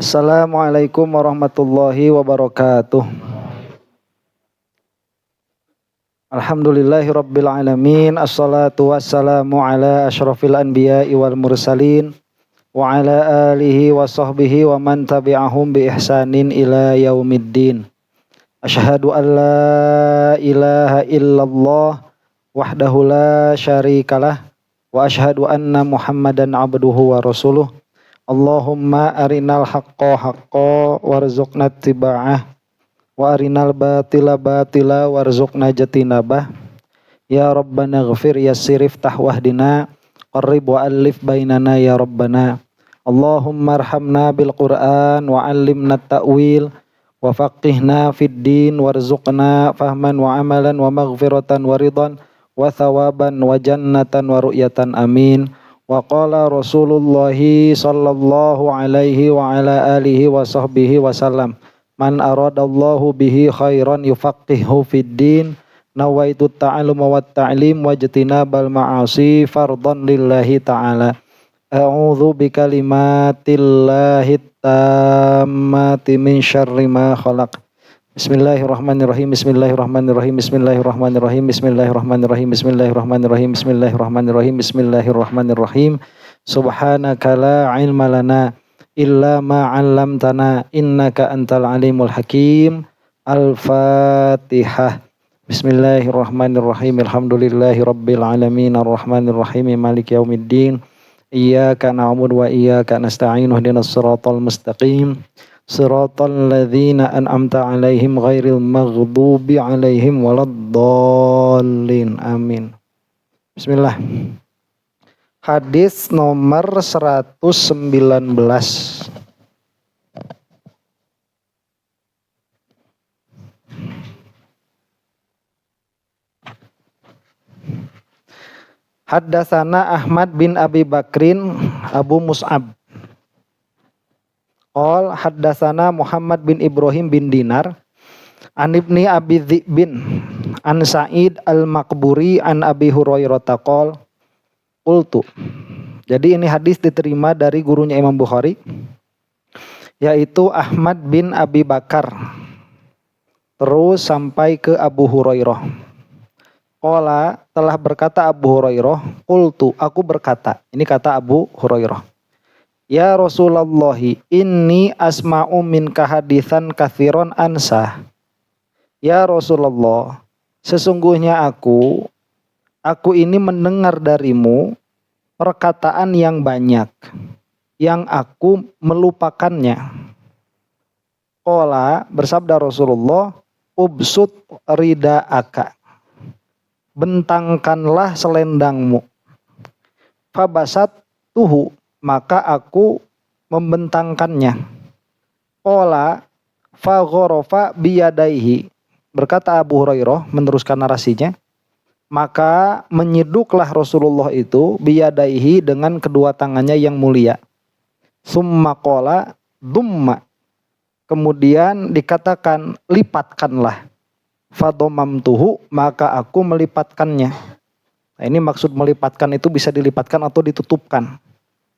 Assalamualaikum warahmatullahi wabarakatuh. Alhamdulillahi rabbil alamin. Assalatu wassalamu ala asyrafil anbiya'i wal mursalin wa ala alihi wa sahbihi wa man tabi'ahum bi ihsanin ila yaumiddin. Asyhadu an la ilaha illallah wahdahu la syarikalah wa asyhadu anna Muhammadan abduhu wa rasuluh. Allahumma arinal haqqa haqqa warzuqna tiba'ah wa arinal batila batila warzuqna jatinabah. Ya Rabbana ghafir yassir iftah wahdina qarrib wa alif bainana ya Rabbana. Allahumma arhamna bil Qur'an wa allimna ta'wil wa faqihna fid din warzuqna fahman wa amalan wa maghfiratan wa ridhan wa thawaban wa jannatan wa ru'yatan amin. Wa qala Rasulullah sallallahu alaihi wa ala alihi wa sahbihi wa sallam, man aradallahu bihi khairan yufaqihu fid din, nawaitu ta'alluma wat ta'lim wajtinabal ma'asi fardhan lillahi ta'ala. A'udzu bikalimatillahi tammati min syarri ma khalaq. Bismillahirrahmanirrahim. Bismillahirrahmanirrahim. Bismillahirrahmanirrahim. Bismillahirrahmanirrahim. Bismillahirrahmanirrahim. Bismillahirrahmanirrahim. Bismillahirrahmanirrahim. Subhanaka la ilma lana illa ma 'allamtana innaka antal alimul hakim. Al-Fatihah. Bismillahirrahmanirrahim. Alhamdulillahi rabbil alamin arrahmanirrahim maliki yaumiddin. Iyyaka na'budu wa iyyaka nasta'in ihdinas siratal mustaqim. Siratal ladzina an'amta 'alaihim ghairil maghdubi 'alaihim waladdallin. Amin. Bismillah. Hadis nomor 119. Haddatsana Ahmad bin Abi Bakrin Abu Mus'ab. Qol haddatsana Muhammad bin Ibrahim bin Dinar an ibni Abi Dzibin an Sa'id al-Maqburi an Abi Hurairah taqol qultu. Jadi ini hadis diterima dari gurunya Imam Bukhari, yaitu Ahmad bin Abi Bakar, terus sampai ke Abu Hurairah. Qala, telah berkata Abu Hurairah, qultu, aku berkata. Ini kata Abu Hurairah. Ya Rasulullah, inni asma'u minka hadithan kathiron ansah. Ya Rasulullah, sesungguhnya aku ini mendengar darimu perkataan yang banyak yang aku melupakannya. Qala, bersabda Rasulullah, ubsut rida'aka, bentangkanlah selendangmu. Fabasat tuhu, maka aku membentangkannya. Qala fagharafa biyadaihi, berkata Abu Hurairah meneruskan narasinya, maka menyiduklah Rasulullah itu biyadaihi dengan kedua tangannya yang mulia. Summa qala dumma, kemudian dikatakan lipatkanlah. Fadomamtuhu, maka aku melipatkannya. Nah, ini maksud melipatkan itu bisa dilipatkan atau ditutupkan.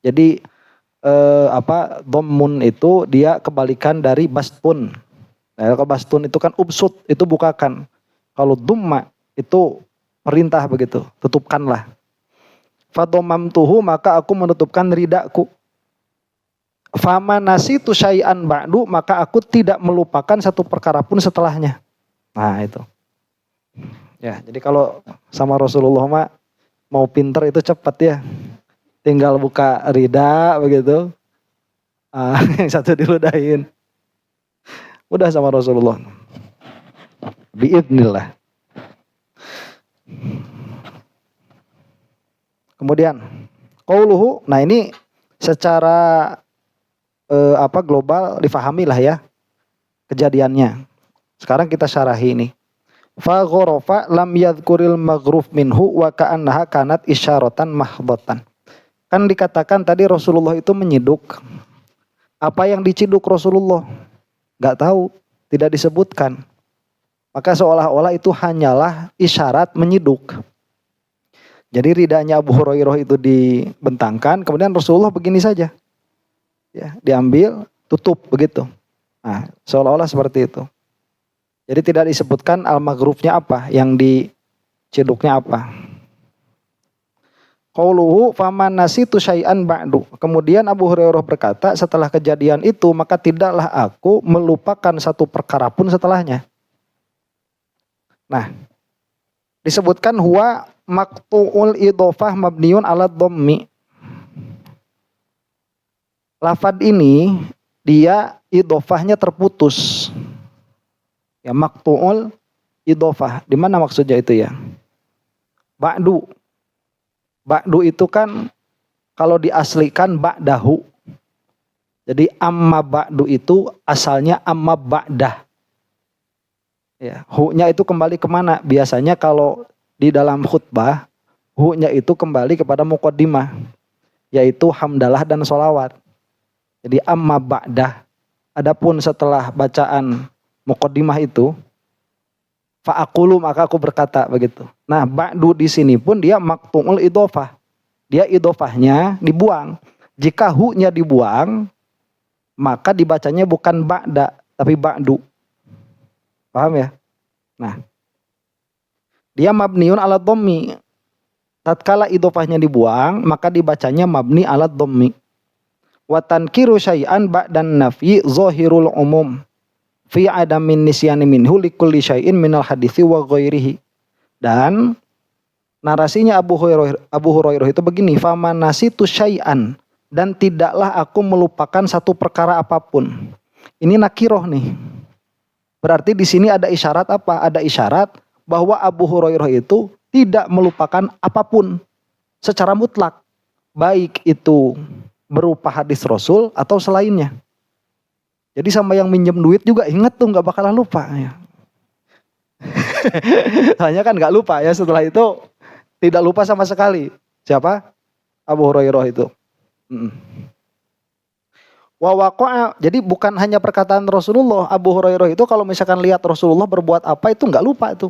Jadi dhammun itu dia kebalikan dari bastun. Nah, kalau bastun itu kan ubsut, itu bukakan. Kalau dumma itu perintah begitu, tutupkanlah. Fadomamtuhu, maka aku menutupkan ridaku. Fama nasitu syai'an ba'du, maka aku tidak melupakan satu perkara pun setelahnya. Nah itu. Ya, jadi kalau sama Rasulullah mah mau pinter itu cepat ya. Tinggal buka rida begitu. Yang satu diludahin. Mudah sama Rasulullah. Biidznillah. Kemudian qauluhu, nah ini secara global difahami lah ya kejadiannya. Sekarang kita syarahi ini. Fa gharafa lam yadhkuril maghruf minhu wa ka'annaha kanat isyaratan mahdatan. Kan dikatakan tadi Rasulullah itu menyiduk. Apa yang diciduk Rasulullah? Enggak tahu, tidak disebutkan. Maka seolah-olah itu hanyalah isyarat menyiduk. Jadi ridanya Abu Hurairah itu dibentangkan, kemudian Rasulullah begini saja. Ya, diambil, tutup begitu. Nah, seolah-olah seperti itu. Jadi tidak disebutkan al-maghrufnya apa, yang diciduknya apa. Qauluhu faman nasitu syai'an ba'du. Kemudian Abu Hurairah berkata, setelah kejadian itu maka tidaklah aku melupakan satu perkara pun setelahnya. Nah, disebutkan huwa maqtu'ul idhofah mabniun ala dhammi. Lafad ini dia idhofahnya terputus. Ya, maqtu'ul idhofah. Di mana maksudnya itu ya? Ba'du. Ba'du itu kan kalau diaslikan ba'dahu. Jadi amma ba'du itu asalnya amma ba'dah. Ya, hu-nya itu kembali kemana? Biasanya kalau di dalam khutbah, hu-nya itu kembali kepada muqaddimah, yaitu hamdalah dan sholawat. Jadi amma ba'dah. Adapun setelah bacaan muqaddimah itu, fa'aqulu maka aku berkata begitu. Nah, ba'du di sini pun dia maqtu'ul idhofah. Dia idhofahnya dibuang. Jika hu-nya dibuang, maka dibacanya bukan ba'da, tapi ba'du. Paham ya? Nah, dia mabniun ala dhammi. Tatkala idhofahnya dibuang, maka dibacanya mabni ala dhammi. Wa tankiru syai'an ba'dan nafyi zahirul umum. Fi adamin nisyani minhu likulli syai'in minal hadithi wa ghairihi. Dan narasinya Abu Hurairah itu begini, faman nasitu syai'an, dan tidaklah aku melupakan satu perkara apapun. Ini nakiroh nih. Berarti di sini ada isyarat apa? Ada isyarat bahwa Abu Hurairah itu tidak melupakan apapun secara mutlak, baik itu berupa hadis Rasul atau selainnya. Jadi sama yang minjem duit juga ingat tuh, nggak bakalan lupa. Ya. Hanya kan nggak lupa ya, setelah itu tidak lupa sama sekali. Siapa? Abu Hurairah itu. Jadi bukan hanya perkataan Rasulullah. Abu Hurairah itu kalau misalkan lihat Rasulullah berbuat apa itu nggak lupa itu.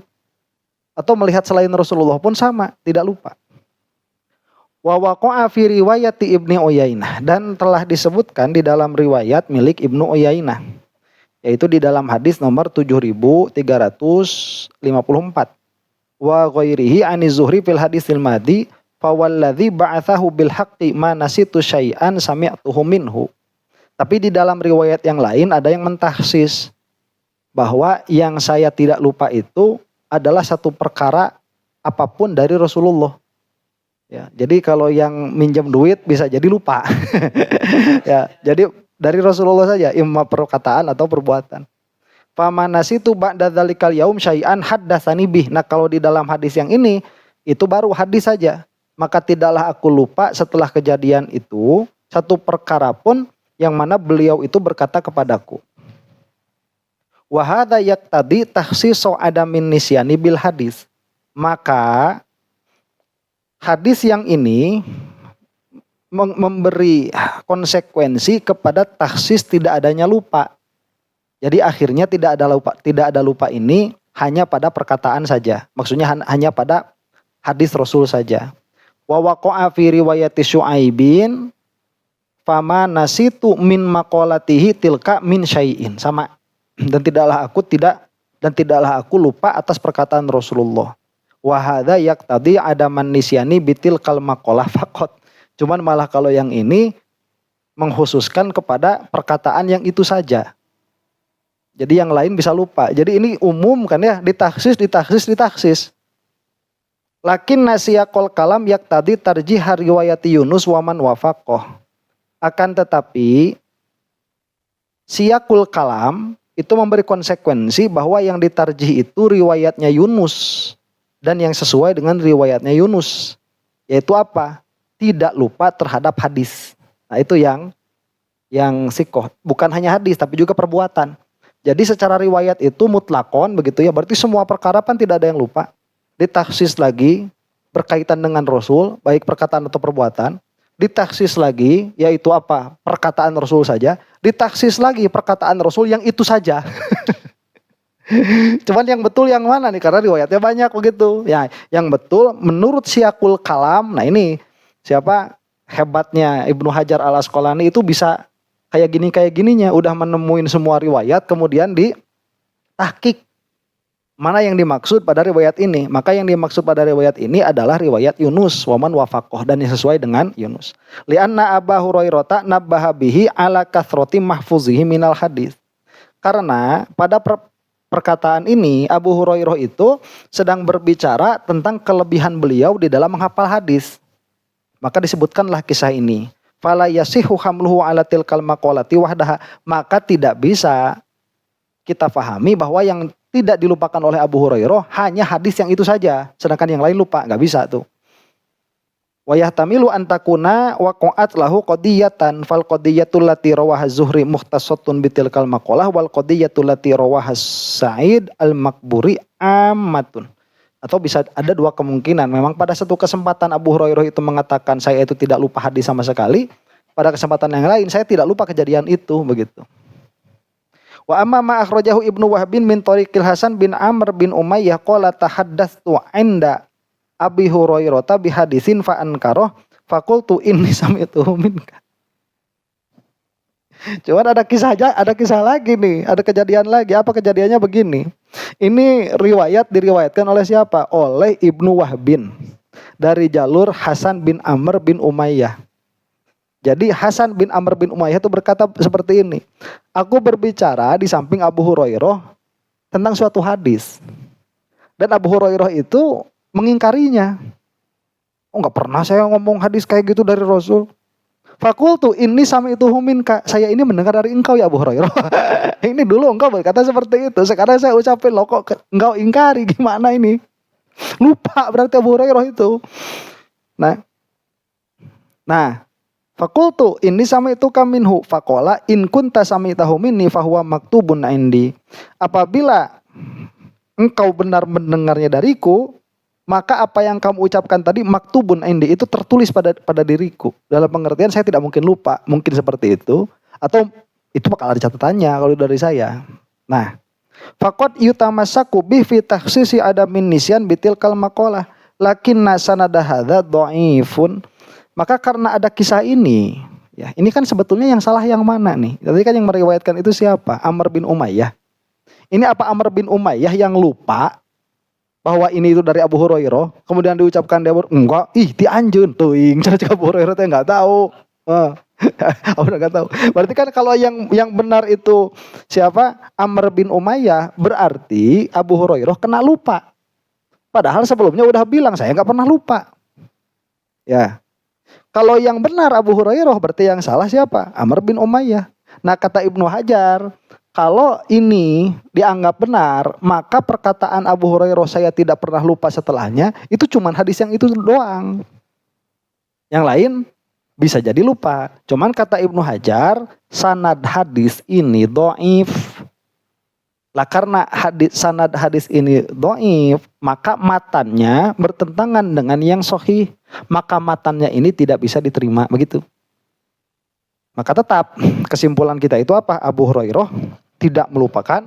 Atau melihat selain Rasulullah pun sama, tidak lupa. Wa waqa'a fi riwayati Ibnu Uyainah, dan telah disebutkan di dalam riwayat milik Ibnu Uyainah, yaitu di dalam hadis nomor 7354. Wa ghairihi ani Zuhri fil hadisil madi fa walladzi ba'atsahu bil haqqi ma nasitu syai'an sami'tuhu minhu. Tapi di dalam riwayat yang lain ada yang mentahsis bahwa yang saya tidak lupa itu adalah satu perkara apapun dari Rasulullah. Ya, jadi kalau yang minjem duit bisa jadi lupa. Ya, jadi dari Rasulullah saja, imma perkataan atau perbuatan. Famanasitu ba'da dzalikal yaum syai'an haddatsani bih. Nah, kalau di dalam hadis yang ini itu baru hadis saja. Maka tidaklah aku lupa setelah kejadian itu satu perkara pun yang mana beliau itu berkata kepadaku. Wa hadza yaqtadi takhsisu adamin nisyani bil hadis. Maka hadis yang ini memberi konsekuensi kepada taksis tidak adanya lupa. Jadi akhirnya tidak ada lupa ini hanya pada perkataan saja. Maksudnya hanya pada hadis Rasul saja. Wa waqa'a fi riwayati Syu'aibin fama nasitu min maqalatihi tilka min syai'in. Sama. Dan tidaklah aku lupa atas perkataan Rasulullah. Wa hadza yaqtadi adaman nisyani bitil kal maqalah faqat. Cuman malah kalau yang ini mengkhususkan kepada perkataan yang itu saja. Jadi yang lain bisa lupa. Jadi ini umum kan ya, ditaksis. Lakin nasiyaqul kalam yaqtadi tarjih riwayati Yunus wa man wafaqah. Akan tetapi siyaqul kalam itu memberi konsekuensi bahwa yang ditarjih itu riwayatnya Yunus. Dan yang sesuai dengan riwayatnya Yunus. Yaitu apa? Tidak lupa terhadap hadis. Nah itu yang sikoh. Bukan hanya hadis tapi juga perbuatan. Jadi secara riwayat itu mutlakon begitu ya. Berarti semua perkara kan tidak ada yang lupa. Ditaksis lagi berkaitan dengan Rasul. Baik perkataan atau perbuatan. Ditaksis lagi yaitu apa? Perkataan Rasul saja. Ditaksis lagi perkataan Rasul yang itu saja. Cuman yang betul yang mana nih? Karena riwayatnya banyak begitu. Ya, yang betul menurut siyaqul kalam. Nah ini siapa hebatnya Ibnu Hajar al Asqalani itu bisa kayak gininya, udah menemuin semua riwayat, kemudian ditahkik mana yang dimaksud pada riwayat ini. Maka yang dimaksud pada riwayat ini adalah riwayat Yunus, waman wafaqoh, dan yang sesuai dengan Yunus. Lianna Aba Hurairah nabbaha bihi ala kathroti mahfuzihi minal hadis. Karena pada perkataan ini Abu Hurairah itu sedang berbicara tentang kelebihan beliau di dalam menghafal hadis. Maka disebutkanlah kisah ini. Fala yasihu hamluhu ala tilkal maqalati wahdaha. Maka tidak bisa kita pahami bahwa yang tidak dilupakan oleh Abu Hurairah hanya hadis yang itu saja, sedangkan yang lain lupa, nggak bisa tuh. Wa yahtamilu an takuna waqa'at lahu qadiyatan fal qadiyatul lati rawaha Zuhri mukhtasatun bitilkal maqalah wal qadiyatul lati rawaha Sa'id al-Maqburi ammatun. Atau bisa ada dua kemungkinan, memang pada satu kesempatan Abu Hurairah itu mengatakan saya itu tidak lupa hadis sama sekali, pada kesempatan yang lain saya tidak lupa kejadian itu, begitu. Wa amma ma akhrajahu Ibnu Wahbin min tariqil Hasan bin Amr bin Umayyah qala tahaddatsu 'inda Abi Hurairah bi hadisin fa ankarah fa qultu inni sami'tuhu minka. Cuman ada kisah lagi nih, ada kejadian lagi. Apa kejadiannya begini? Ini diriwayatkan oleh siapa? Oleh Ibnu Wahbin dari jalur Hasan bin Amr bin Umayyah. Jadi Hasan bin Amr bin Umayyah itu berkata seperti ini. Aku berbicara di samping Abu Hurairah tentang suatu hadis. Dan Abu Hurairah itu mengingkarinya. Oh, enggak pernah saya ngomong hadis kayak gitu dari Rasul. Fakultu ini sami'tuhu minka. Saya ini mendengar dari engkau ya Abu Hurairah. Ini dulu engkau berkata seperti itu. Sekarang saya ucapin loh kok engkau ingkari, gimana ini? Lupa berarti Abu Hurairah itu. Nah, fakultu ini sami'tuka minhu faqala in kunta sami'tahu minni fahuwa maktubun indi. Apabila engkau benar mendengarnya dariku, maka apa yang kamu ucapkan tadi maktubun indi, itu tertulis pada diriku. Dalam pengertian saya tidak mungkin lupa, mungkin seperti itu, atau itu bakal ada catatannya kalau dari saya. Nah, faqad yutamassaku bi fi takhsisi adamin nisyan bitilkal maqalah lakinna sanada hadza dhaifun. Maka karena ada kisah ini, ya ini kan sebetulnya yang salah yang mana nih? Tadi kan yang meriwayatkan itu siapa? Amr bin Umayyah. Ini apa Amr bin Umayyah yang lupa bahwa ini itu dari Abu Hurairah, kemudian diucapkan dia enggak, dianjeun teuing, cara Abu Hurairah teh enggak tahu. Enggak tahu. Berarti kan kalau yang benar itu siapa? Amr bin Umayyah, berarti Abu Hurairah kena lupa. Padahal sebelumnya udah bilang saya enggak pernah lupa. Ya. Kalau yang benar Abu Hurairah, berarti yang salah siapa? Amr bin Umayyah. Nah, kata Ibnu Hajar, kalau ini dianggap benar, maka perkataan Abu Hurairah saya tidak pernah lupa setelahnya, itu cuma hadis yang itu doang. Yang lain bisa jadi lupa. Cuman kata Ibnu Hajar, sanad hadis ini dhaif. Lah karena sanad hadis ini dhaif, maka matannya bertentangan dengan yang sahih. Maka matannya ini tidak bisa diterima, begitu. Maka tetap kesimpulan kita itu apa? Abu Hurairah tidak melupakan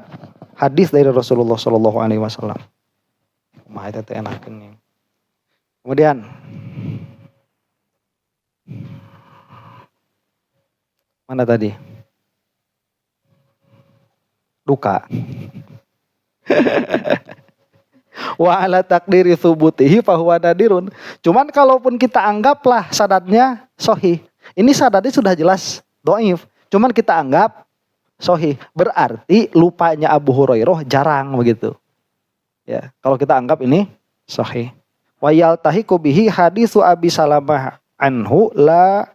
hadis dari Rasulullah Shallallahu Alaihi Wasallam. Mah itu enak ini. Kemudian mana tadi? Duka. Wa ala takdiri subutihi fahuwa nadirun. Cuman kalaupun kita anggaplah sanadnya sahih. Ini sanadnya sudah jelas dhaif. Cuman kita anggap sahih. Berarti lupanya Abu Hurairah jarang begitu. Ya, kalau kita anggap ini sahih. Wa yaltahiqu bihi hadisu Abi Salamah anhu la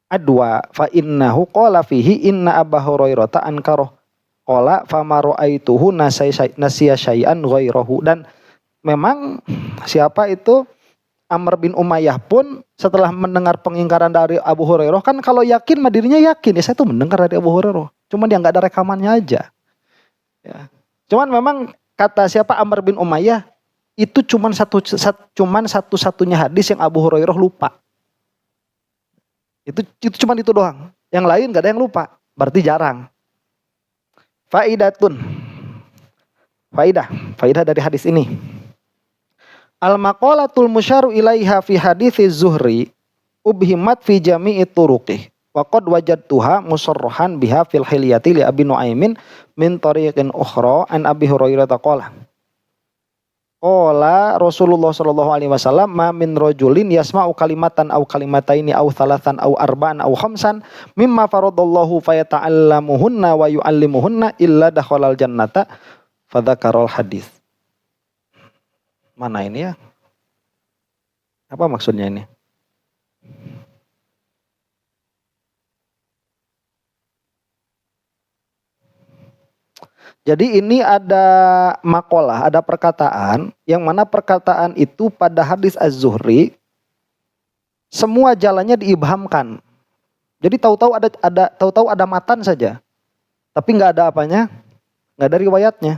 adwa fa innahu qala fihi inna Abu Hurairah ta'ankaroh. Qala fama ra'aituhu nasiya syai'an ghairahu. Dan memang siapa itu Amr bin Umayyah pun setelah mendengar pengingkaran dari Abu Hurairah, kan kalau yakin mah dirinya yakin, ya saya tuh mendengar dari Abu Hurairah. Cuman dia enggak ada rekamannya aja. Ya. Cuman memang kata siapa Amr bin Umayyah itu cuman satu-satunya hadis yang Abu Hurairah lupa. Itu cuman itu doang. Yang lain enggak ada yang lupa. Berarti jarang. Faidah dari hadis ini. Al-maqalatul musyaru ilaiha fi hadithi Zuhri ubhimat fi jami'i turuqih. Wa qad wajadtuha musarrahan biha fil hilyati li Abi Nuaimin min tariqin ukhra an Abi Hurairah qala. Qala Rasulullah sallallahu alaihi wasallam ma min rajulin yasma'u kalimatan aw kalimataini aw thalathan aw arba'an aw khamsan mimma faradallahu fayata'allamuhunna wa yu'allimuhunna illa dakhalal jannata fadzakarul hadis. Mana ini ya? Apa maksudnya ini? Jadi ini ada makalah, ada perkataan yang mana perkataan itu pada hadis Az-Zuhri semua jalannya diibhamkan. Jadi tahu-tahu ada matan saja. Tapi nggak ada apanya? Nggak ada riwayatnya.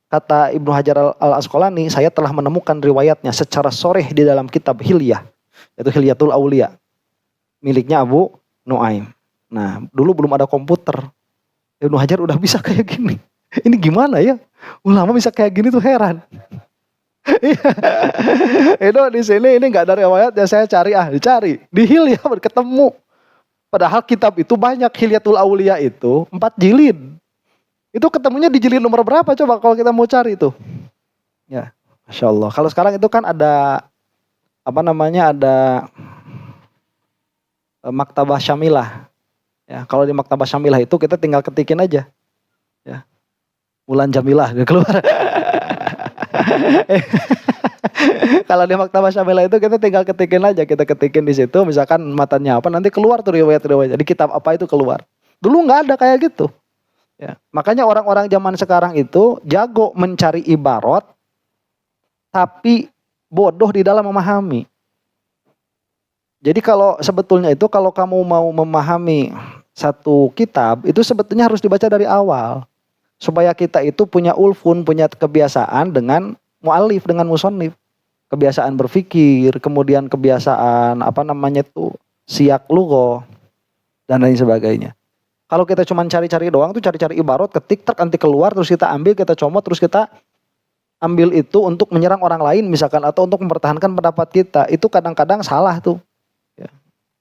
Kata Ibnu Hajar Al-Asqalani, saya telah menemukan riwayatnya secara soreh di dalam kitab Hilyah, yaitu Hilyatul Aulia, miliknya Abu Nuaim. Nah, dulu belum ada komputer. Ibnu Hajar udah bisa kayak gini. Ini gimana ya? Ulama bisa kayak gini tuh heran. Itu di sini ini nggak ada riwayat ya, saya dicari di Hilyah ketemu. Padahal kitab itu banyak, Hilyatul Aulia itu 4 jilid. Itu ketemunya di jilid nomor berapa coba kalau kita mau cari itu? Ya, Masya Allah. Kalau sekarang itu kan ada ada Maktabah Syamilah. Ya, kalau di Maktabah Syamilah itu kita tinggal ketikin aja. Ya. Wulan Jamilah dia keluar. Kalau di Maktabah Syamilah itu kita tinggal ketikin aja, kita ketikin di situ misalkan matanya apa, nanti keluar tuh riwayat-riwayat. Di kitab apa itu keluar. Dulu nggak ada kayak gitu. Ya, makanya orang-orang zaman sekarang itu jago mencari ibarat tapi bodoh di dalam memahami. Jadi kalau sebetulnya itu kalau kamu mau memahami satu kitab itu sebetulnya harus dibaca dari awal. Supaya kita itu punya ulfun, punya kebiasaan dengan mu'alif, dengan musonif. Kebiasaan berpikir, kemudian kebiasaan siyak lugha dan lain sebagainya. Kalau kita cuma cari-cari doang tuh cari-cari ibarat, ketik nanti keluar terus kita ambil, kita comot terus kita ambil itu untuk menyerang orang lain misalkan atau untuk mempertahankan pendapat kita. Itu kadang-kadang salah tuh. Ya.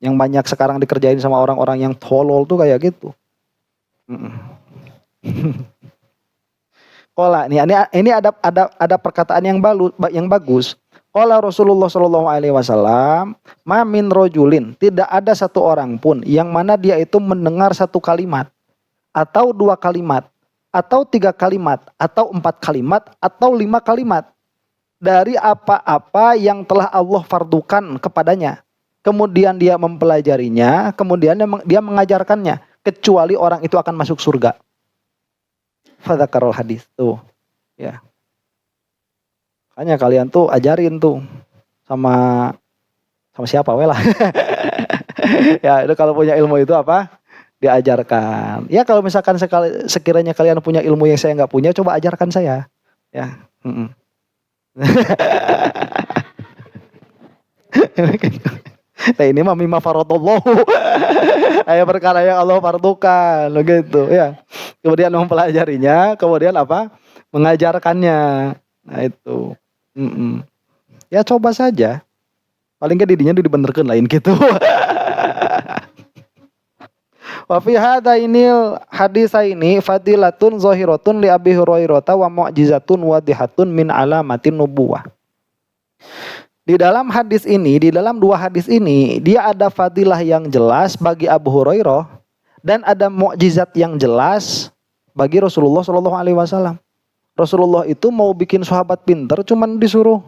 Yang banyak sekarang dikerjain sama orang-orang yang tolol tuh kayak gitu. Qala ini ada perkataan yang bagus. Qala Rasulullah sallallahu alaihi wasallam, "Ma min rajulin," tidak ada satu orang pun yang mana dia itu mendengar satu kalimat atau 2 kalimat atau 3 kalimat atau 4 kalimat atau 5 kalimat dari apa-apa yang telah Allah fardukan kepadanya. Kemudian dia mempelajarinya, kemudian dia mengajarkannya, kecuali orang itu akan masuk surga. Fadzakarul hadis tuh, ya. Makanya kalian tuh ajarin tuh sama siapa lah. Ya, itu kalau punya ilmu itu apa? Diajarkan. Ya kalau misalkan sekiranya kalian punya ilmu yang saya nggak punya, coba ajarkan saya. Ya. Nah ini mah mimma faradallahu. Ayat perkara yang Allah fardukan, begitu ya. Kemudian mempelajarinya, kemudian apa? Mengajarkannya. Nah itu. Ya coba saja. Paling nggak didinya dibenerkeun lain gitu. Wa fi hadza inil hadisa ini fadilatun zahiratun li Abi Hurairah wa mu'jizatun wadihatun min alamatin nubuwah. Di dalam hadis ini, di dalam 2 hadis ini, dia ada fadilah yang jelas bagi Abu Hurairah dan ada mukjizat yang jelas bagi Rasulullah Shallallahu Alaihi Wasallam. Rasulullah itu mau bikin sahabat pinter, cuman disuruh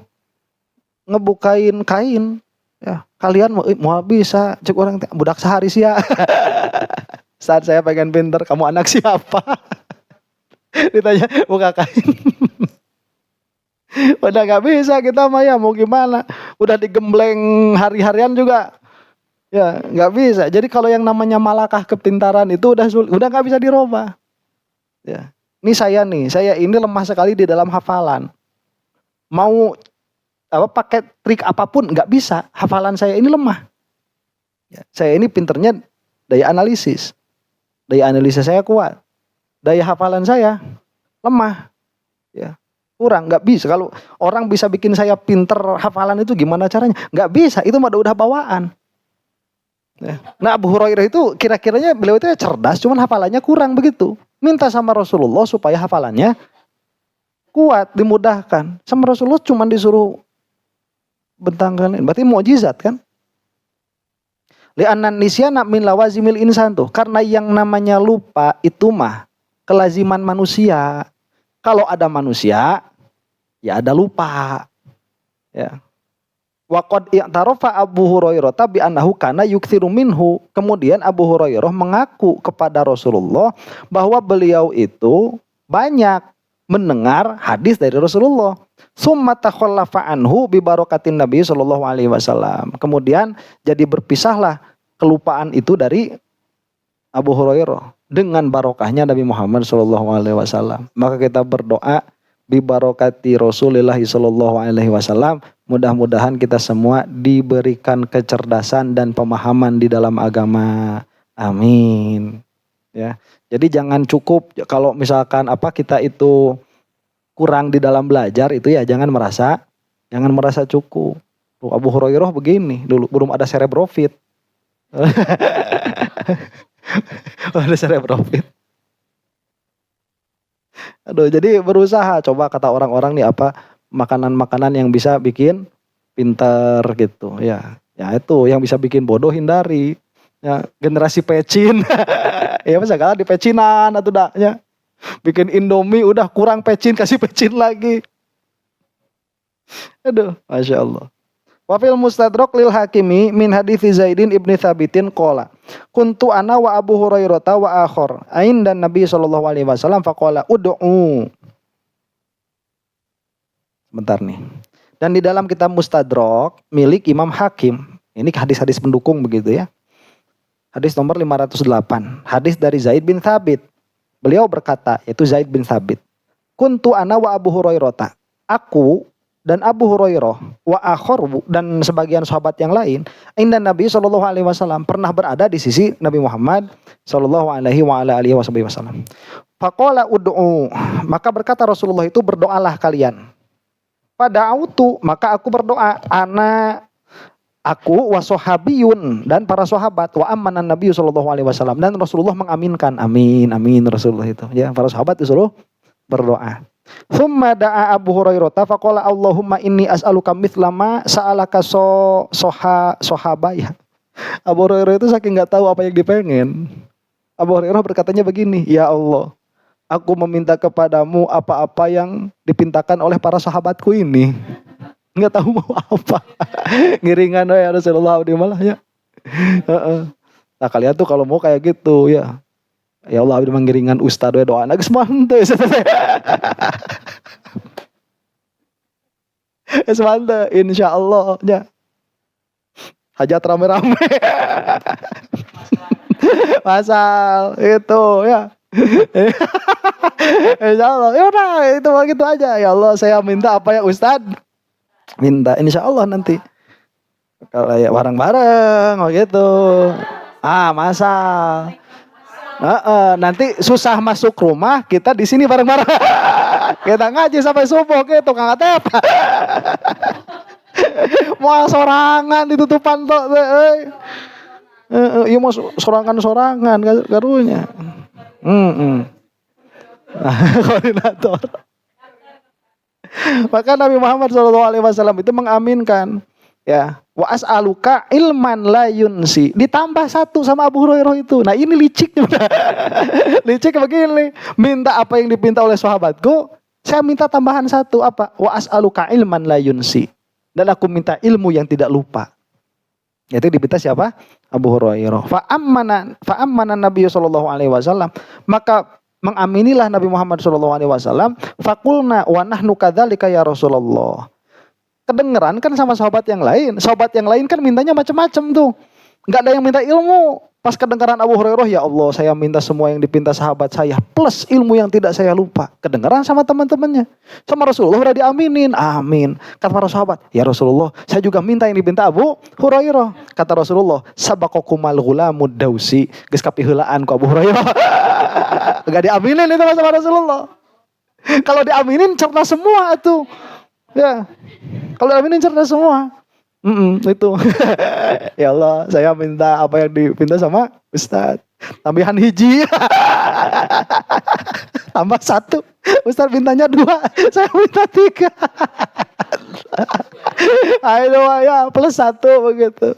ngebukain kain. Ya, kalian mau bisa, cek orang budak sehari sih ya. Saat saya pengen pinter, kamu anak siapa? Ditanya buka kain. Udah gak bisa kita mah ya, mau gimana? Udah digembleng hari-harian juga. Ya gak bisa. Jadi kalau yang namanya malakah kepintaran itu udah gak bisa dirubah. Ya. Ini saya ini lemah sekali di dalam hafalan. Mau pakai trik apapun gak bisa. Hafalan saya ini lemah. Ya. Saya ini pinternya daya analisis. Daya analisis saya kuat. Daya hafalan saya lemah. Ya. Kurang, nggak bisa. Kalau orang bisa bikin saya pinter hafalan itu gimana caranya? Nggak bisa, itu mah udah bawaan. Nah Abu Hurairah itu kira-kiranya beliau itu cerdas, cuman hafalannya kurang begitu. Minta sama Rasulullah supaya hafalannya kuat, dimudahkan. Sama Rasulullah cuman disuruh bentangkan, berarti mukjizat kan? Li'annan nisyana min lawazimil insan tuh. Karena yang namanya lupa itu mah kelaziman manusia. Kalau ada manusia, ya ada lupa. Ya. Wa qad i'tarafa Abu Hurairah bi annahu kana yukthiru minhu. Kemudian Abu Hurairah mengaku kepada Rasulullah bahwa beliau itu banyak mendengar hadis dari Rasulullah. Summa takhallafa anhu bi barakatin Nabi sallallahu alaihi wasallam. Kemudian jadi berpisahlah kelupaan itu dari Abu Hurairah dengan barokahnya Nabi Muhammad sallallahu alaihi wasallam. Maka kita berdoa bi barakati Rasulullah sallallahu alaihi wasallam, mudah-mudahan kita semua diberikan kecerdasan dan pemahaman di dalam agama. Amin. Ya. Jadi jangan cukup kalau misalkan kita itu kurang di dalam belajar itu ya jangan merasa cukup. Tuh, Abu Hurairah begini dulu belum ada cerebrofit. Ada cerebrofit. Aduh, jadi berusaha coba kata orang-orang nih apa makanan-makanan yang bisa bikin pintar gitu ya. Ya itu yang bisa bikin bodoh hindari. Ya, generasi pecin. Ya masa kalah di pecinan atau daknya. Bikin Indomie udah kurang pecin kasih pecin lagi. Aduh, Masya Allah. Wafil mustadrak lil hakimi min hadithi Zaidin ibni Thabitin qala kuntu ana wa Abu Hurairah wa akhar ain dan Nabi sallallahu alaihi wasallam faqala ud'u. Bentar nih. Dan di dalam kitab Mustadrak milik Imam Hakim, ini hadis-hadis pendukung begitu ya. Hadis nomor 508, hadis dari Zaid bin Thabit. Beliau berkata, yaitu Zaid bin Thabit, kuntu ana wa Abu Hurairah, aku dan Abu Hurairah wa akhar dan sebagian sahabat yang lain, inda Nabi sallallahu alaihi wasallam pernah berada di sisi Nabi Muhammad sallallahu alaihi wasallam. Faqala ud'u, maka berkata Rasulullah itu berdoalah kalian. Pada autu, maka aku berdoa, aku wa sahabiyun dan para sahabat wa amanan Nabi sallallahu alaihi wasallam dan Rasulullah mengaminkan. Amin amin Rasulullah itu. Ya, para sahabat disuruh berdoa. Tsumma da'a Abu Hurairah faqala Allahumma inni as'aluka mithla ma sa'alaka sahabaya. Abu Hurairah itu saking enggak tahu apa yang dipengen. Abu Hurairah berkatanya begini, ya Allah, aku meminta kepadamu apa-apa yang dipintakan oleh para sahabatku ini. Nggak tahu mau apa. Ngiringan ya Rasulullah di malah ya. Nah kalian tuh kalau mau kayak gitu ya. Ya Allah abdi mengiringan ustad we doa geus manteu. Geus manteu insyaallah ya. Hajat rame-rame. Masal itu ya. Insyaallah. Ya udah itu begitu aja. Ya Allah saya minta apa ya Ustad? Minta insya Allah nanti kalau ya bareng-bareng gitu masal nanti susah masuk rumah kita di sini bareng-bareng kita ngaji sampai subuh gitu Kang Atep mau sorangan ditutupan tuh iya mau sorangan garunya koordinator. Maka Nabi Muhammad SAW itu mengaminkan ya wa as'aluka ilman la yunsi, ditambah satu sama Abu Hurairah itu. Nah ini licik licik begini, minta apa yang dipinta oleh sahabatku, saya minta tambahan satu apa, wa as'aluka ilman la yunsi, dan aku minta ilmu yang tidak lupa. Itu dipinta siapa? Abu Hurairah. Fa ammana Nabi SAW, maka mengaminilah Nabi Muhammad SAW. Fakulna wa nahnu kadzalika ya Rasulullah. Kedengeran kan sama sahabat yang lain. Sahabat yang lain kan mintanya macam-macam tuh. Enggak ada yang minta ilmu. Pas kedengaran Abu Hurairah, ya Allah saya minta semua yang dipinta sahabat saya plus ilmu yang tidak saya lupa. Kedengaran sama teman-temannya. Sama Rasulullah udah diaminin. Amin. Kata para sahabat, ya Rasulullah saya juga minta yang dipinta Abu Hurairah. Kata Rasulullah, sabaqakumal ghulamud dausi. Geus kapiheulaan ku Abu Hurairah. Enggak diaminin itu sama Rasulullah. Kalau diaminin cerdas semua tuh. Ya. Kalau diaminin cerdas semua. Itu. Ya Allah, saya minta apa yang dipinta sama Ustadz. Tambahan hiji. Tambah satu. Ustadz mintanya 2. Saya minta 3. Ayo ya plus 1 begitu.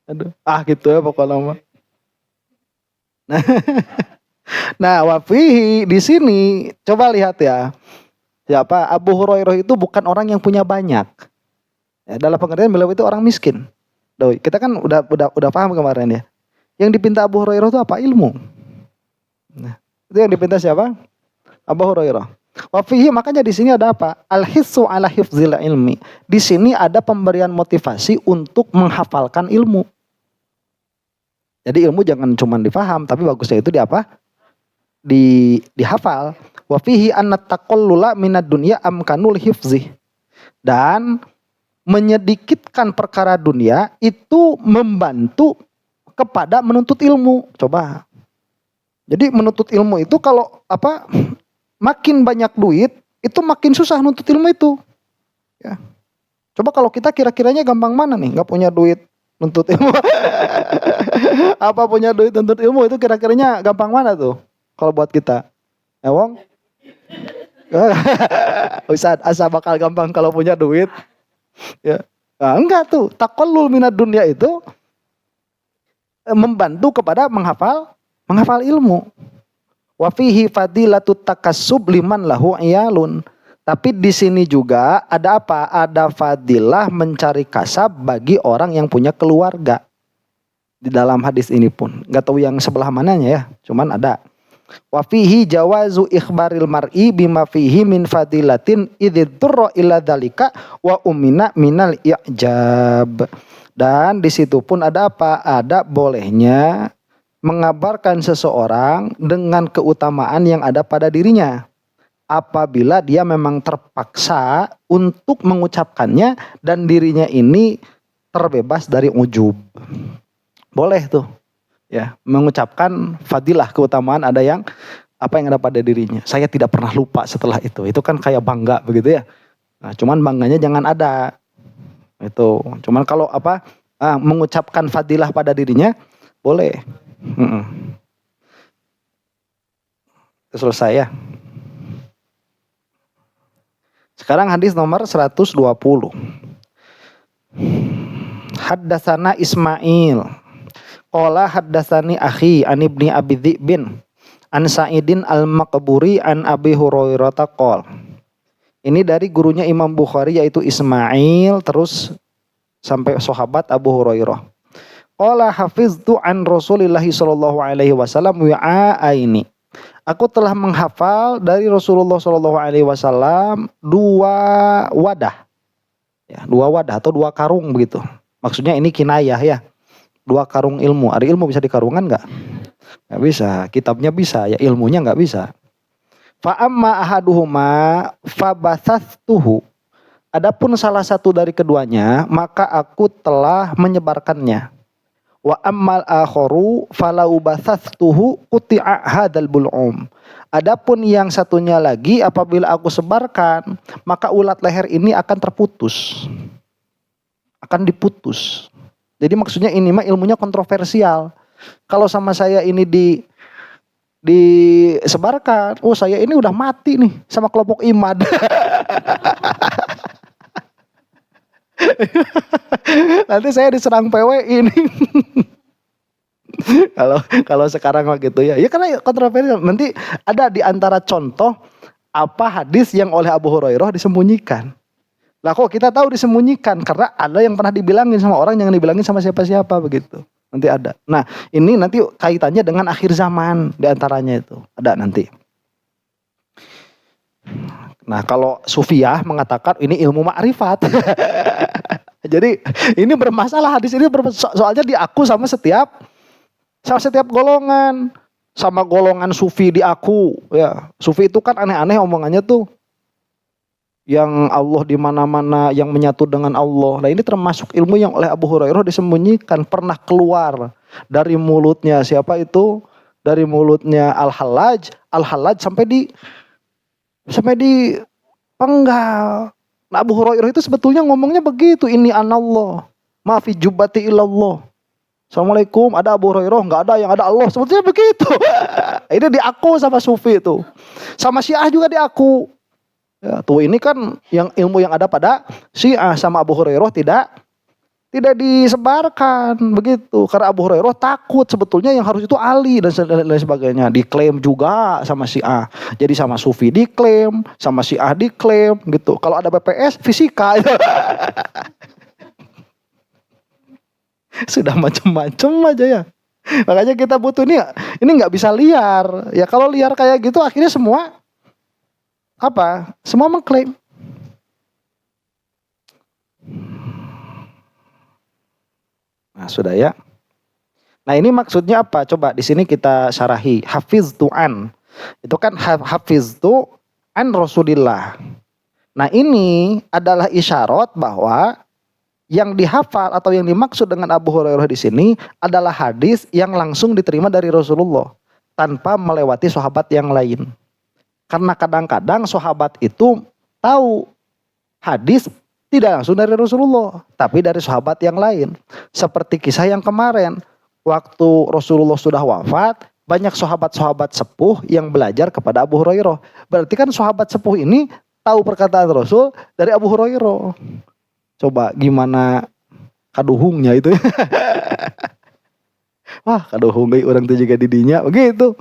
Aduh. Gitu ya pokoknya mah. Nah, wafihi di sini coba lihat ya. Siapa? Abu Hurairah itu bukan orang yang punya banyak. Ya, dalam pengertian beliau itu orang miskin. Doi, kita kan udah paham kemarin ya. Yang dipinta Abu Hurairah itu apa? Ilmu. Nah, itu yang dipinta siapa? Abu Hurairah. Wafihi, makanya di sini ada apa? Al-hissu ala hifzil ilmi. Di sini ada pemberian motivasi untuk menghafalkan ilmu. Jadi ilmu jangan cuma difaham, tapi bagusnya itu dihafal. Wa fihi anna taqallula minad dunya amkanul hifzi. Dan menyedikitkan perkara dunia itu membantu kepada menuntut ilmu. Coba. Jadi menuntut ilmu itu kalau makin banyak duit itu makin susah nuntut ilmu itu. Ya. Coba kalau kita kira-kiranya gampang mana nih? Nggak punya duit nuntut ilmu. Apa punya duit nuntut ilmu itu kira-kiranya gampang mana tuh? Kalau buat kita. Ya Wong? Ustaz, asa bakal gampang kalau punya duit. Ya. Nah, enggak tuh. Taqallul minad dunya itu membantu kepada menghafal ilmu. Wa fihi fadilatut takassub liman lahu iyalun. Tapi di sini juga ada apa? Ada fadilah mencari kasab bagi orang yang punya keluarga. Di dalam hadis ini pun. Enggak tahu yang sebelah mananya ya. Cuman ada. Wa fihi jawazu ikhbaril mar'i bima fihi min fadilatin idzurra ila dzalika wa umina minal i'jab. Dan di situ pun ada apa? Ada bolehnya mengabarkan seseorang dengan keutamaan yang ada pada dirinya apabila dia memang terpaksa untuk mengucapkannya dan dirinya ini terbebas dari ujub. Boleh tuh. Ya, mengucapkan fadilah keutamaan ada yang ada pada dirinya. Saya tidak pernah lupa setelah itu. Itu kan kayak bangga begitu ya. Nah, cuman bangganya jangan ada. Itu. Cuman kalau mengucapkan fadilah pada dirinya boleh. Itu selesai ya. Sekarang hadis nomor 120. Haddatsana Ismail qala haddatsani akhi an ibni Abi Dzibin an Sa'idin al-Maqburi an Abi Hurairah qol. Ini dari gurunya Imam Bukhari yaitu Ismail terus sampai sahabat Abu Hurairah. Qala hafiztu an Rasulillah sallallahu alaihi wasallam wa'aini. Aku telah menghafal dari Rasulullah sallallahu alaihi wasallam 2 wadah. Ya, 2 wadah atau 2 karung begitu. Maksudnya ini kinayah ya. 2 karung ilmu. Ada ilmu bisa dikarungan nggak? Nggak bisa. Kitabnya bisa, ya ilmunya nggak bisa. Fa amma ahaduhuma fabathastuhu. Adapun salah satu dari keduanya, maka aku telah menyebarkannya. Wa ammal akharu falau bathastuhu quti'a hadzal bul'um. Adapun yang satunya lagi apabila aku sebarkan, maka ulat leher ini akan terputus. Akan diputus. Jadi maksudnya ini mah ilmunya kontroversial. Kalau sama saya ini disebarkan, saya ini udah mati nih sama kelompok imad. Nanti saya diserang PW ini. Kalau sekarang begitu ya. Ya karena kontroversial. Nanti ada di antara contoh apa hadis yang oleh Abu Hurairah disembunyikan. Lah kok kita tahu disembunyikan? Karena ada yang pernah dibilangin sama orang, jangan dibilangin sama siapa-siapa begitu. Nanti ada. Nah, ini nanti kaitannya dengan akhir zaman di antaranya itu. Ada nanti. Nah, kalau Sufiyah mengatakan ini ilmu ma'rifat. Jadi, ini bermasalah hadis ini soalnya diaku sama setiap golongan. Sama golongan Sufi diaku, ya. Sufi itu kan aneh-aneh omongannya tuh. Yang Allah di mana-mana, yang menyatu dengan Allah. Nah, ini termasuk ilmu yang oleh Abu Hurairah disembunyikan, pernah keluar dari mulutnya siapa itu? Dari mulutnya Al-Hallaj sampai di penggal. Nah, Abu Hurairah itu sebetulnya ngomongnya begitu, ini anallah, ma fi jubbati illallah. Assalamualaikum, ada Abu Hurairah, nggak ada, yang ada Allah. Sebetulnya begitu. Ini diaku sama Sufi itu. Sama Syiah juga diaku. Ya, tuh ini kan yang ilmu yang ada pada Syiah, sama Abu Hurairah tidak disebarkan begitu. Karena Abu Hurairah takut, sebetulnya yang harus itu Ali dan lain sebagainya. Diklaim juga sama Syiah. Jadi sama Sufi diklaim, sama Syiah diklaim gitu. Kalau ada BPS fisika. Sudah macam-macam aja ya. Makanya kita butuh ini nggak bisa liar. Ya kalau liar kayak gitu akhirnya semua apa? Semua mengklaim. Nah, sudah ya. Nah, ini maksudnya apa? Coba di sini kita syarahi. Hafiztu an. Itu kan hafiztu an Rasulillah. Nah, ini adalah isyarat bahwa yang dihafal atau yang dimaksud dengan Abu Hurairah di sini adalah hadis yang langsung diterima dari Rasulullah tanpa melewati sahabat yang lain. Karena kadang-kadang sahabat itu tahu hadis tidak langsung dari Rasulullah, tapi dari sahabat yang lain. Seperti kisah yang kemarin, waktu Rasulullah sudah wafat, banyak sahabat-sahabat sepuh yang belajar kepada Abu Hurairah. Berarti kan sahabat sepuh ini tahu perkataan Rasul dari Abu Hurairah. Coba gimana kaduhungnya itu. Wah, kaduhung orang itu juga didinya begitu.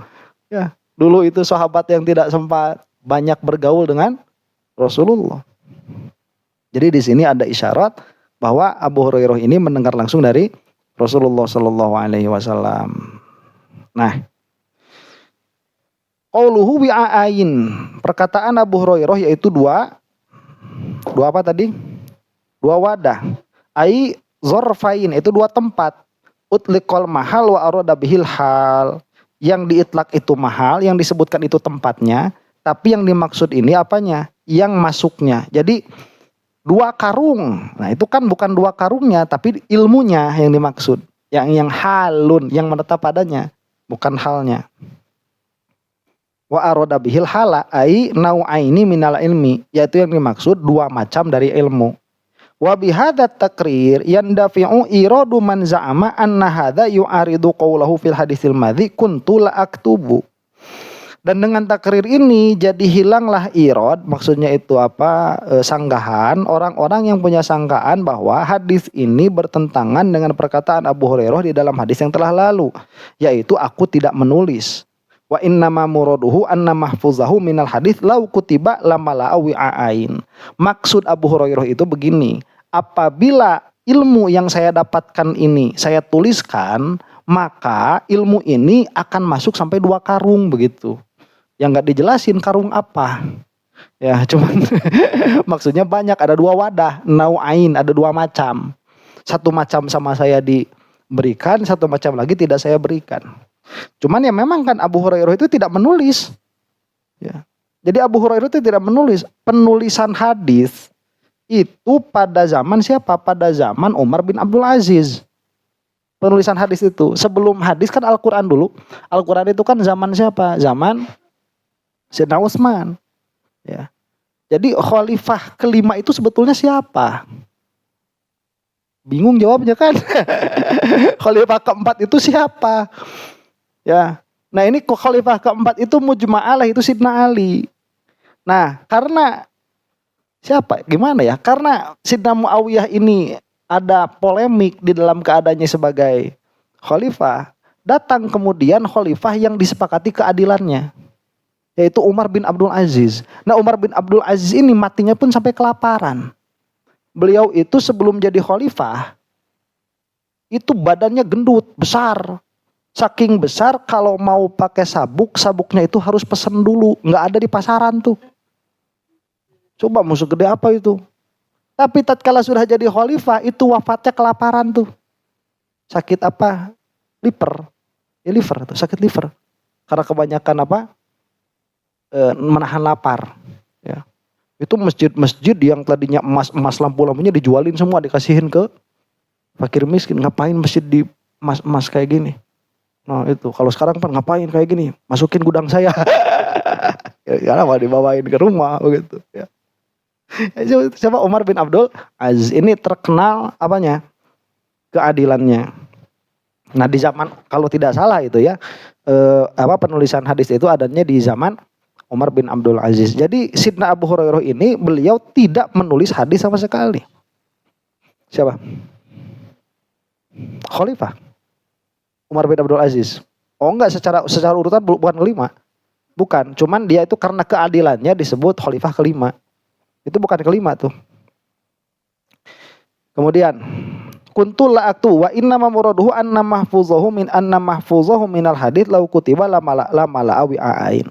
Ya, dulu itu sahabat yang tidak sempat banyak bergaul dengan Rasulullah. Jadi di sini ada isyarat bahwa Abu Hurairah ini mendengar langsung dari Rasulullah Shallallahu Alaihi Wasallam. Nah, qauluhu wi'ain, perkataan Abu Hurairah yaitu dua apa tadi? Dua wadah. Ai zorfain, itu dua tempat. Utliqal mahal wa arada bihil hal. Yang diitlak itu mahal, yang disebutkan itu tempatnya, tapi yang dimaksud ini apanya? Yang masuknya. Jadi dua karung. Nah, itu kan bukan dua karungnya, tapi ilmunya yang dimaksud. Yang halun, yang menetap padanya, bukan halnya. Wa arada bihil hala ai nau'aini minal ilmi, yaitu yang dimaksud dua macam dari ilmu. Wa bihadza takrir yandafi'u iradu man za'ama anna hadza yu'aridu qawlahu fil hadisil madzi kuntu la aktubu. Dan dengan takrir ini jadi hilanglah irad, maksudnya itu apa? Sanggahan orang-orang yang punya sangkaan bahwa hadis ini bertentangan dengan perkataan Abu Hurairah di dalam hadis yang telah lalu, yaitu aku tidak menulis. Wa innama muraduhu anna mahfuzahu minal hadis lau kutiba lamala wi'ain. Maksud Abu Hurairah itu begini, apabila ilmu yang saya dapatkan ini saya tuliskan, maka ilmu ini akan masuk sampai dua karung begitu. Yang nggak dijelasin karung apa. Ya, cuman maksudnya banyak, ada dua wadah, nau'ain, ada dua macam. Satu macam sama saya diberikan, satu macam lagi tidak saya berikan. Cuman ya memang kan Abu Hurairah itu tidak menulis. Ya. Jadi Abu Hurairah itu tidak menulis. Penulisan hadis itu pada zaman siapa? Pada zaman Umar bin Abdul Aziz. Penulisan hadis itu. Sebelum hadis kan Al-Quran dulu. Al-Quran itu kan zaman siapa? Zaman Sayyidina Utsman. Ya. Jadi khalifah kelima itu sebetulnya siapa? Bingung jawabnya kan? Khalifah keempat itu siapa? Ya. Nah, ini khalifah keempat itu mujma'alah, itu Sidna Ali. Nah, karena siapa? Gimana ya? Karena Sidna Muawiyah ini ada polemik di dalam keadaannya sebagai khalifah, datang kemudian khalifah yang disepakati keadilannya, yaitu Umar bin Abdul Aziz. Nah, Umar bin Abdul Aziz ini matinya pun sampai kelaparan. Beliau itu sebelum jadi khalifah, itu badannya gendut, besar. Saking besar kalau mau pakai sabuk, sabuknya itu harus pesen dulu. Nggak ada di pasaran tuh. Coba musuh gede apa itu. Tapi tatkala sudah jadi khalifah, itu wafatnya kelaparan tuh. Sakit apa? Liver. Ya liver tuh, sakit liver. Karena kebanyakan apa? Menahan lapar. Ya. Itu masjid-masjid yang tadinya emas lampu-lampunya dijualin semua, dikasihin ke fakir miskin. Ngapain masjid di emas kayak gini? Nah itu, kalau sekarang kan ngapain kayak gini? Masukin gudang saya. Karena mau dibawain ke rumah begitu. Ya. Siapa? Umar bin Abdul Aziz. Ini terkenal apanya? Keadilannya. Nah di zaman kalau tidak salah itu ya penulisan hadis itu adanya di zaman Umar bin Abdul Aziz. Jadi Sidna Abu Hurairah ini beliau tidak menulis hadis sama sekali. Siapa? Khalifah Umar bin Abdul Aziz. Oh enggak, secara urutan bukan kelima. Bukan, cuman dia itu karena keadilannya disebut khalifah kelima. Itu bukan kelima tuh. Kemudian kuntul la aktu wa inna ma muraduhu anna mahfuzahu minal hadits law kutiba la awi a'ain.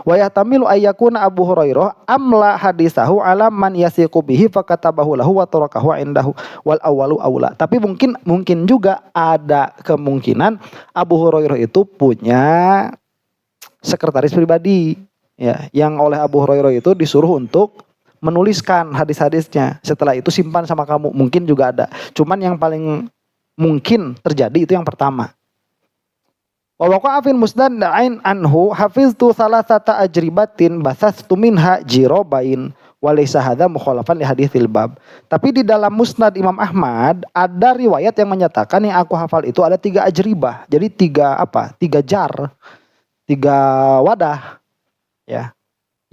Wa yahtamilu ayyakuna Abu Hurairah amla hadisahu ala man yasiqu bihi fakatabahu lahu wa tarakahu indahu wal awwalu aula. Tapi mungkin juga ada kemungkinan Abu Hurairah itu punya sekretaris pribadi ya, yang oleh Abu Hurairah itu disuruh untuk menuliskan hadis-hadisnya. Setelah itu simpan sama kamu. Mungkin juga ada. Cuman yang paling mungkin terjadi itu yang pertama. Wa waqa'a fil musnad'ain anhu hafiztu salasata ajribatin basastu minha jirobain wa laysa hadza mukhalafan li haditsil bab. Tapi di dalam Musnad Imam Ahmad ada riwayat yang menyatakan yang aku hafal itu ada 3 ajribah. Jadi 3 jar, 3 wadah ya.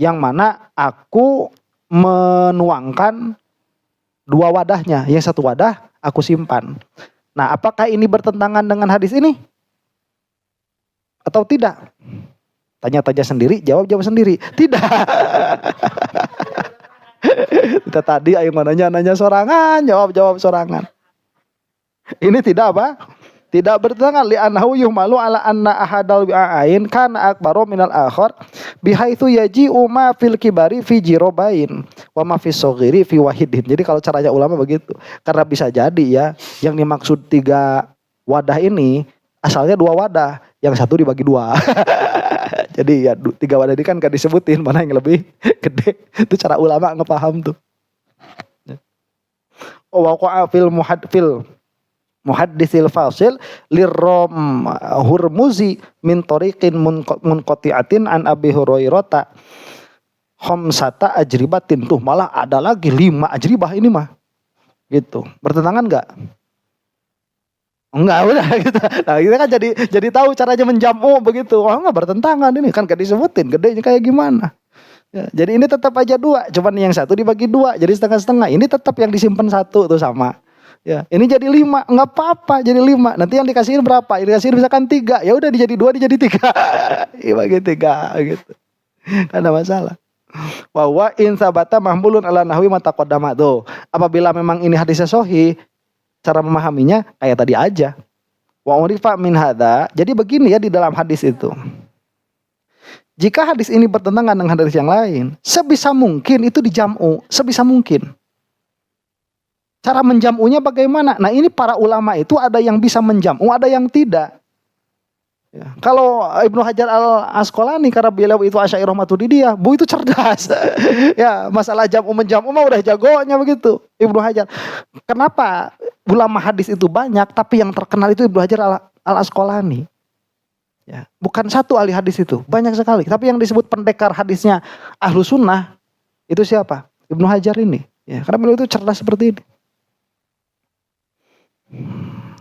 Yang mana aku menuangkan 2 wadahnya, yang 1 wadah aku simpan. Nah, apakah ini bertentangan dengan hadis ini? Atau tidak? Tanya-tanya sendiri, jawab sendiri. Tidak. Kita tadi ayo nanya sorangan, jawab sorangan. Ini tidak apa? Tidak bertentangan li annahu yuhmalu ala anna ahadal bi'ain kana akbaru minal akhar bihaitsu yaji'u ma fil kibari fi jirobain wa ma fis saghiri fi wahidin. Jadi kalau caranya ulama begitu. Karena bisa jadi ya yang dimaksud 3 wadah ini asalnya 2 wadah, yang 1 dibagi 2. Jadi ya 3 wadah ini kan gak disebutin mana yang lebih gede. Itu cara ulama ngepaham tuh. Waqa'a fil muhaddisil fasil lirom hurmuzi min tariqin munqati'atin an Abi Hurairah khamsata ajribatin. Tuh malah ada lagi 5 ajribah ini mah. Gitu. Bertentangan enggak? Enggak, udah gitu. Nah, kita kan jadi tahu caranya menjamu begitu. Oh, enggak bertentangan ini kan gak disebutin gedenya kayak gimana. Ya, jadi ini tetap aja 2, cuman yang 1 dibagi 2 jadi setengah-setengah. Ini tetap yang disimpan 1 tuh sama. Ya, ini jadi 5, enggak apa-apa jadi 5. Nanti yang dikasihin berapa? Yang dikasihin misalkan 3, ya udah dijadi 2 dijadi 3. Dibagi 3 gitu. Enggak ada masalah. Wa wa in sabata mahmulun ala nahwi ma taqaddama tuh. Apabila memang ini hadisnya sahih, cara memahaminya kayak tadi aja. Wa urifa min hadza. Jadi begini ya di dalam hadis itu. Jika hadis ini bertentangan dengan hadis yang lain, sebisa mungkin itu dijam'u, sebisa mungkin. Cara menjam'unya bagaimana? Nah ini para ulama itu ada yang bisa menjam'u, ada yang tidak. Ya. Kalau Ibnu Hajar al-Asqalani karena beliau itu Asy'ariyah Maturidiyah, itu cerdas. Ya, masalah jam'u menjam'u mah udah jagonya begitu. Ibnu Hajar. Kenapa ulama hadis itu banyak tapi yang terkenal itu Ibnu Hajar al-Asqalani? Ya, bukan 1 ahli hadis itu, banyak sekali. Tapi yang disebut pendekar hadisnya Ahlu Sunnah itu siapa? Ibnu Hajar ini. Ya, karena beliau itu cerdas seperti ini.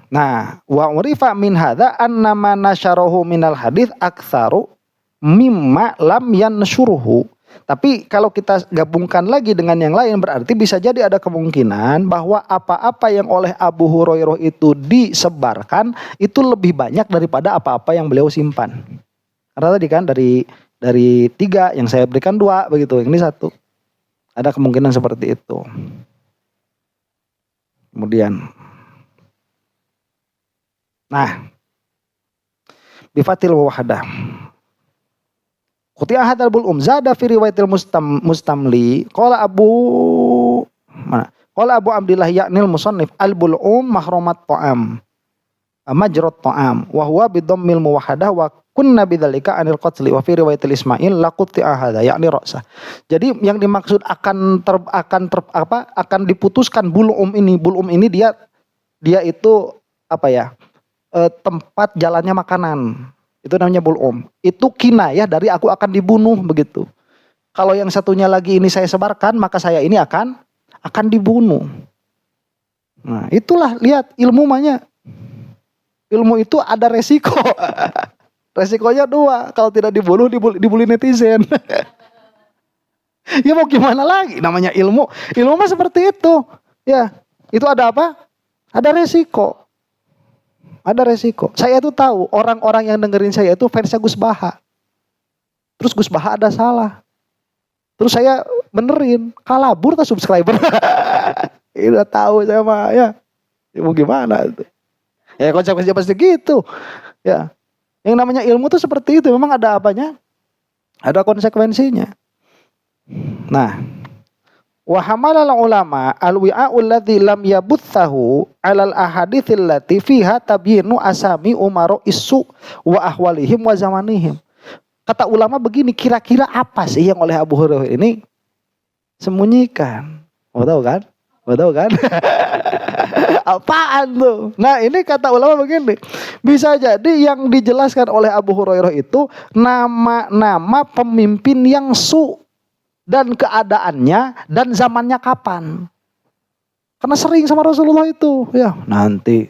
Nah, wa urifa min hadza anna ma nasyarahu minal hadits aktsaru mimma lam yansyuruhu. Tapi kalau kita gabungkan lagi dengan yang lain berarti bisa jadi ada kemungkinan bahwa apa-apa yang oleh Abu Hurairah itu disebarkan itu lebih banyak daripada apa-apa yang beliau simpan. Karena tadi kan dari 3 yang saya berikan 2 begitu, ini 1. Ada kemungkinan seperti itu. Kemudian bifatil wahadah. Quti'a hadzal bul'um zada fi riwayatil mustamli qala Abu Abdillah ya'nil musannif al bul'um mahrumat ta'am majrat ta'am wa huwa bi dhammil muwahhadah wa kunna bidzalika anil qatli wa fi riwayatil Ismail la quti'a hadza ya'ni ra'sah. Jadi yang dimaksud akan diputuskan bul'um ini dia itu apa ya? Tempat jalannya makanan. Itu namanya bul'um. Itu kinayah dari aku akan dibunuh begitu. Kalau yang satunya lagi ini saya sebarkan, maka saya ini akan dibunuh. Nah, itulah lihat ilmu mahnya. Ilmu itu ada resiko. Resikonya dua. Kalau tidak dibunuh, dibully netizen. Ya mau gimana lagi? Namanya ilmu. Ilmu mah seperti itu. Ya, itu ada apa? Ada resiko. Ada resiko. Saya tuh tahu orang-orang yang dengerin saya itu fansnya Gus Baha. Terus Gus Baha ada salah. Terus saya benerin, kalabur ke subscriber. Ya, udah tahu saya mah ya. Mau gimana itu? Ya konsekuensinya pasti gitu. Ya. Yang namanya ilmu tuh seperti itu, memang ada apanya? Ada konsekuensinya. Nah, wa hamalal ulama al-wi'a'ul ladzi lam yabuthahu 'alal ahaditsil lati fiha tabyinu asami umaro isu wa ahwalihim wa zamanihim. Kata ulama begini, kira-kira apa sih yang oleh Abu Hurairah ini sembunyikan? Mau tahu kan? Mau tahu kan? Apaan tuh? Nah, ini kata ulama begini. Bisa jadi yang dijelaskan oleh Abu Hurairah itu nama-nama pemimpin yang dan keadaannya dan zamannya kapan. Karena sering sama Rasulullah itu. Ya, nanti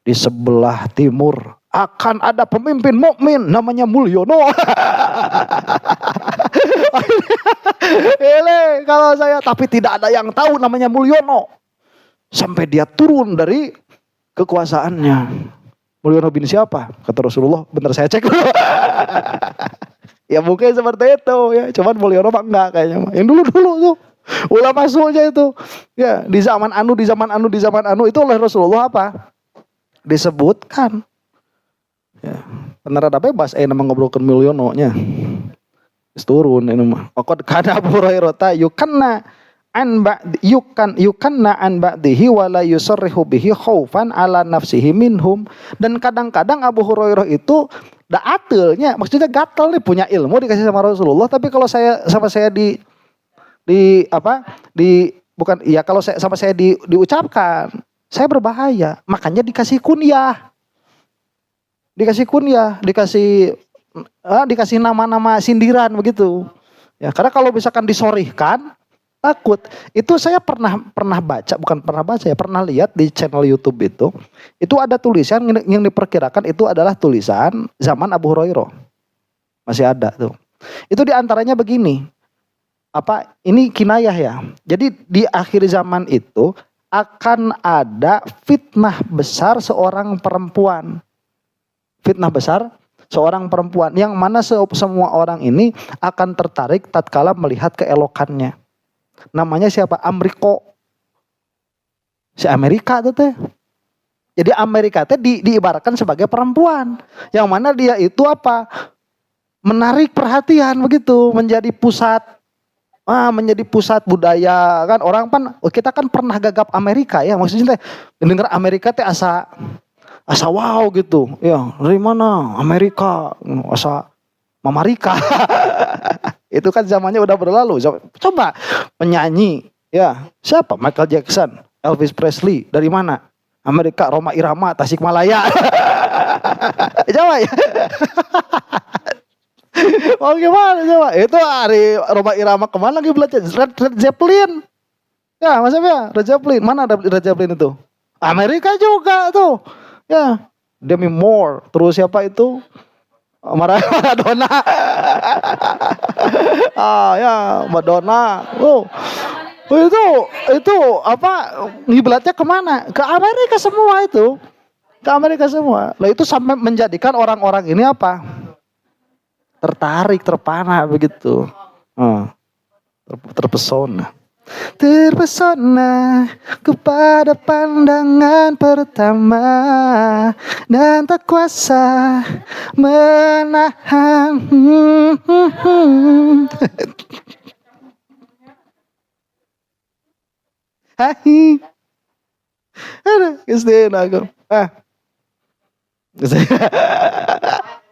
di sebelah timur akan ada pemimpin mukmin namanya Mulyono. Ele kalau saya, tapi tidak ada yang tahu namanya Mulyono sampai dia turun dari kekuasaannya. Mulyono bin siapa? Kata Rasulullah, bentar saya cek dulu. Ya mungkin seperti itu ya, cuman Mulyono mah enggak kayaknya. Yang dulu tuh ulama sunya itu. Ya, di zaman anu itu oleh Rasulullah apa? Disebutkan. Ya, benar ada bebas nama ngobrolkan Mulyono-nya. Turun ini mah. Qad kana Abu Hurairah ta yukanna an yukanna an ba'dihi wa la yusarrihu bihi khaufan ala nafsihi minhum. Dan kadang-kadang Abu Hurairah itu atelnya, maksudnya gatal nih, punya ilmu dikasih sama Rasulullah, tapi kalau saya diucapkan, saya berbahaya. Makanya dikasih kunyah. Dikasih nama-nama sindiran begitu. Ya, karena kalau misalkan disorihkan, takut. Itu saya pernah lihat di channel YouTube itu. Itu ada tulisan yang diperkirakan itu adalah tulisan zaman Abu Hurairah. Masih ada tuh. Itu diantaranya begini. Ini kinayah ya. Jadi di akhir zaman itu akan ada fitnah besar seorang perempuan. Fitnah besar seorang perempuan yang mana semua orang ini akan tertarik tatkala melihat keelokannya. Namanya siapa? Amriko. Si Amerika itu teh. Jadi Amerika teh diibaratkan sebagai perempuan yang mana dia itu menarik perhatian begitu, menjadi pusat budaya kan. Orang kita kan pernah gagap Amerika ya, maksudnya teh dengar Amerika teh asa wow gitu. Ya, dari mana? Amerika. Asa Mamarika. Itu kan zamannya udah berlalu. Coba penyanyi, ya, siapa? Michael Jackson, Elvis Presley, dari mana? Amerika, Rhoma Irama, Tasikmalaya. Coba ya. Oh gimana coba? Itu hari Rhoma Irama kemana lagi belajar? Red Zeppelin. Ya, maksudnya Red Zeppelin. Mana ada Red Zeppelin itu? Amerika juga tuh. Ya, Demi Moore, terus siapa itu? Madonna. Ya, Madonna. Itu ngiblatnya kemana? Ke Amerika semua itu. Ke Amerika semua. Lah itu sampai menjadikan orang-orang ini tertarik, terpana begitu. Terpesona. Terpesona kepada pandangan pertama dan tak kuasa menahan. Hai, aduh, kesedihan aku.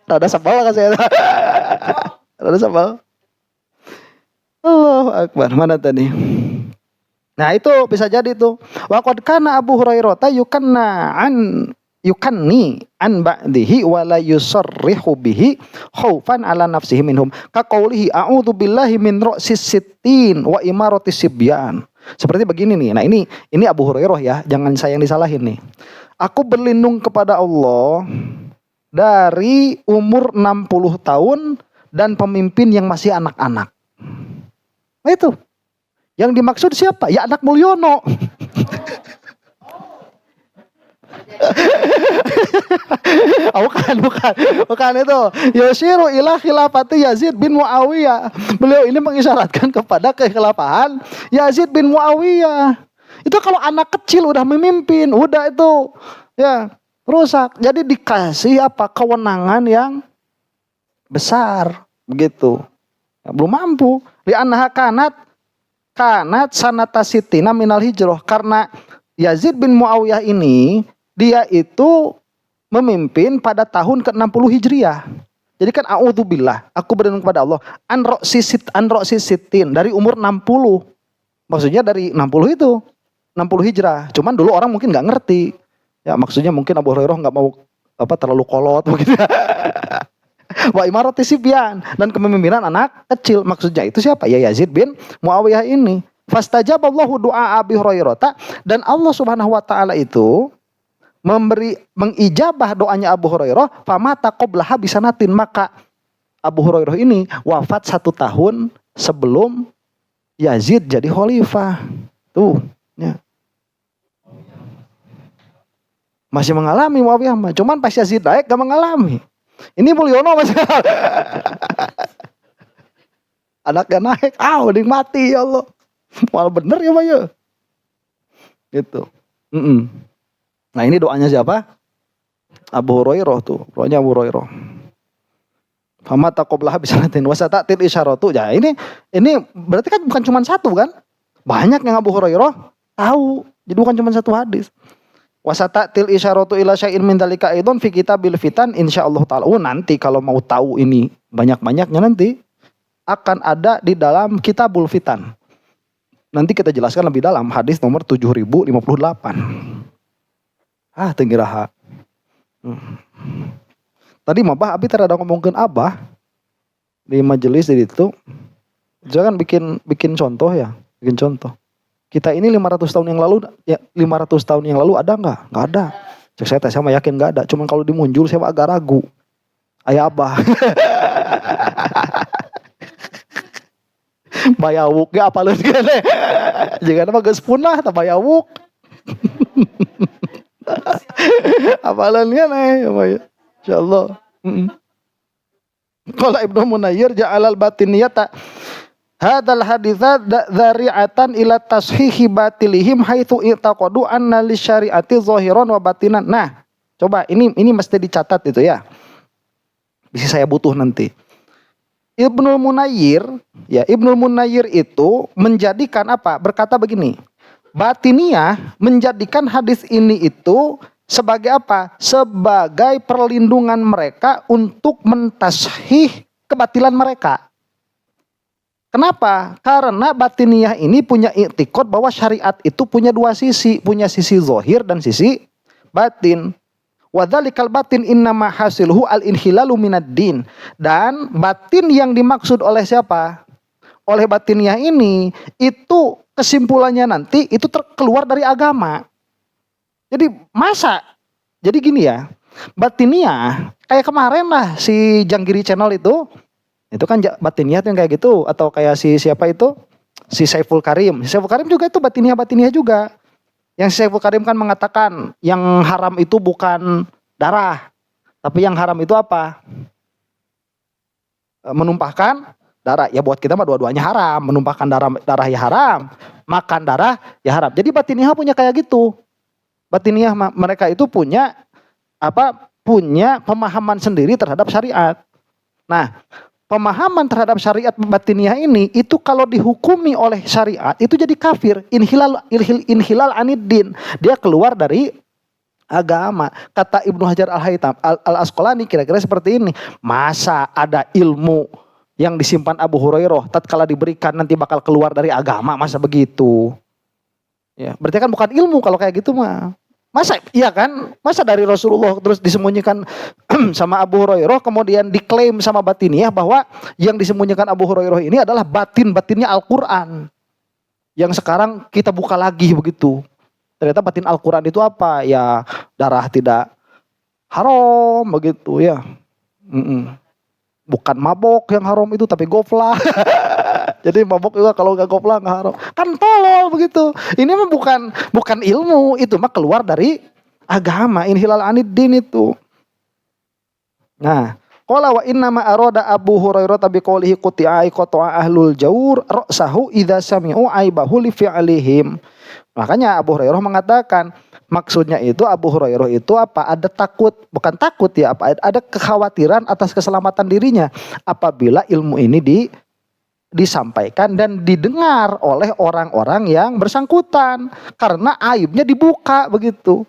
Rada sebal kan saya. Rada sebal. Allahu Akbar. Mana tadi? Nah itu bisa jadi tuh. Wa qad kana Abu Hurairah yukanna an yukanni an ba'dihi wa la yusarrihu bihi khaufan ala nafsihi minhum ka qaulihi a'udzu billahi min ra'sis sittin wa imaratis sibyan. Seperti begini nih. Nah, ini Abu Hurairah ya, jangan saya yang disalahin nih. Aku berlindung kepada Allah dari umur 60 tahun dan pemimpin yang masih anak-anak. Nah, itu. Yang dimaksud siapa? Ya anak Mulyono. Oh, bukan itu. Yushiru ila khilafati Yazid bin Muawiyah. Beliau ini mengisyaratkan kepada kekhilafahan Yazid bin Muawiyah. Itu kalau anak kecil udah memimpin, udah itu ya rusak. Jadi dikasih apa? Kewenangan yang besar begitu. Ya, belum mampu. Li annaha kanat sanata sitina minal hijrah, karena Yazid bin Muawiyah ini dia itu memimpin pada tahun ke-60 Hijriah. Jadi kan a'udzubillah, aku berlindung kepada Allah an ro'si sitin, dari umur 60. Maksudnya dari 60 itu 60 Hijrah. Cuman dulu orang mungkin nggak ngerti. Ya maksudnya mungkin Abu Hurairah nggak mau terlalu kolot begitu. Wa imarati sibyan, dan kepemimpinan anak kecil. Maksudnya itu siapa? Ya Yazid bin Muawiyah ini. Fastajaballahu du'a Abi Hurairah, dan Allah Subhanahu wa taala itu mengijabah doanya Abu Hurairah, famata qablaha bisanatin, maka Abu Hurairah ini wafat 1 tahun sebelum Yazid jadi khalifah. Tuh, ya. Masih mengalami Muawiyah mah, cuman pas Yazid naik gak mengalami. Ini Mulyono masih anaknya naik, mending mati ya Allah. Malah bener ya Pak ya. Gitu. Nah, ini doanya siapa? Abu Hurairah tuh, doanya Abu Hurairah. Fama taqoblah bisanatin wasatatil isyaratu. Ya, ini berarti kan bukan cuma satu kan? Banyak yang Abu Hurairah tahu. Jadi bukan cuma satu hadis. Wasatatil isyaratu ila syai'in min dzalika aidon fi kitabil fitan insyaallah taala. Oh, nanti kalau mau tahu ini banyak-banyaknya nanti akan ada di dalam Kitabul Fitan. Nanti kita jelaskan lebih dalam, hadis nomor 7058. Tinggi raha. Tadi mah Abi terada ngomongin Abah di majelis di itu. Jangan bikin contoh ya, bikin contoh. Kita ini 500 tahun yang lalu, ya 500 tahun yang lalu ada enggak? Enggak ada. Cek saya sama yakin enggak ada. Cuman kalau dimuncul saya agak ragu. Ayah Abah. Bayawuk ge apaleun kene. Jangan mah geus punah tah bayawuk. Apalan kan insyaallah. Qala Ibnu Munayyir ja'alal batiniyata hadzal haditsa dzari'atan ila tashihi batilihim haitsu i'taqadu anna lisyari'ati zahiran wa batinan. Nah, coba ini mesti dicatat itu ya. Bisa saya butuh nanti. Ibnu Munayyir itu menjadikan apa? Berkata begini. Batiniyah menjadikan hadis ini itu sebagai apa? Sebagai perlindungan mereka untuk mentashih kebatilan mereka. Kenapa? Karena batiniyah ini punya i'tiqad bahwa syariat itu punya dua sisi. Punya sisi zahir dan sisi batin. Wadzalikal batin innama hasiluhu al-inhilalu minad-din. Dan batin yang dimaksud oleh siapa? Oleh batiniyah ini, itu kesimpulannya nanti itu keluar dari agama. Jadi jadi gini ya, batiniyah kayak kemarin lah si Janggiri Channel itu kan batiniyah yang kayak gitu, atau kayak si siapa itu, si Saiful Karim juga itu batiniyah juga. Yang si Saiful Karim kan mengatakan yang haram itu bukan darah, tapi yang haram itu apa? Menumpahkan darah. Ya buat kita mah dua-duanya haram. Menumpahkan darah ya haram, makan darah ya haram. Jadi batiniyah punya kayak gitu. Batiniyah mereka itu punya pemahaman sendiri terhadap syariat. Nah, pemahaman terhadap syariat batiniyah ini itu kalau dihukumi oleh syariat itu jadi kafir, inhilal aniddin. Dia keluar dari agama. Kata Ibnu Hajar al-Asqalani kira-kira seperti ini. Masa ada ilmu yang disimpan Abu Hurairah tatkala diberikan nanti bakal keluar dari agama, masa begitu? Ya, berarti kan bukan ilmu kalau kayak gitu mah. Masa iya kan? Masa dari Rasulullah terus disembunyikan sama Abu Hurairah kemudian diklaim sama Batiniyah bahwa yang disembunyikan Abu Hurairah ini adalah batinnya Al-Qur'an. Yang sekarang kita buka lagi begitu. Ternyata batin Al-Qur'an itu apa? Ya darah tidak haram begitu ya. Bukan mabok yang haram itu tapi gofla. Jadi mabok juga kalau nggak gopla nggak haram. Kan tolol begitu. Ini mah bukan ilmu, itu mah keluar dari agama. Inhilal anid din itu. Nah, qala wa inna ma arada Abu Hurairah bi qoulihi quti'a qata'a ahlul jawur ra'sahu idza sami'u aibahu li fi'lihim. Makanya Abu Hurairah mengatakan maksudnya itu Abu Hurairah itu apa? Ada takut, bukan takut ya, apa? Ada kekhawatiran atas keselamatan dirinya apabila ilmu ini disampaikan dan didengar oleh orang-orang yang bersangkutan karena aibnya dibuka begitu.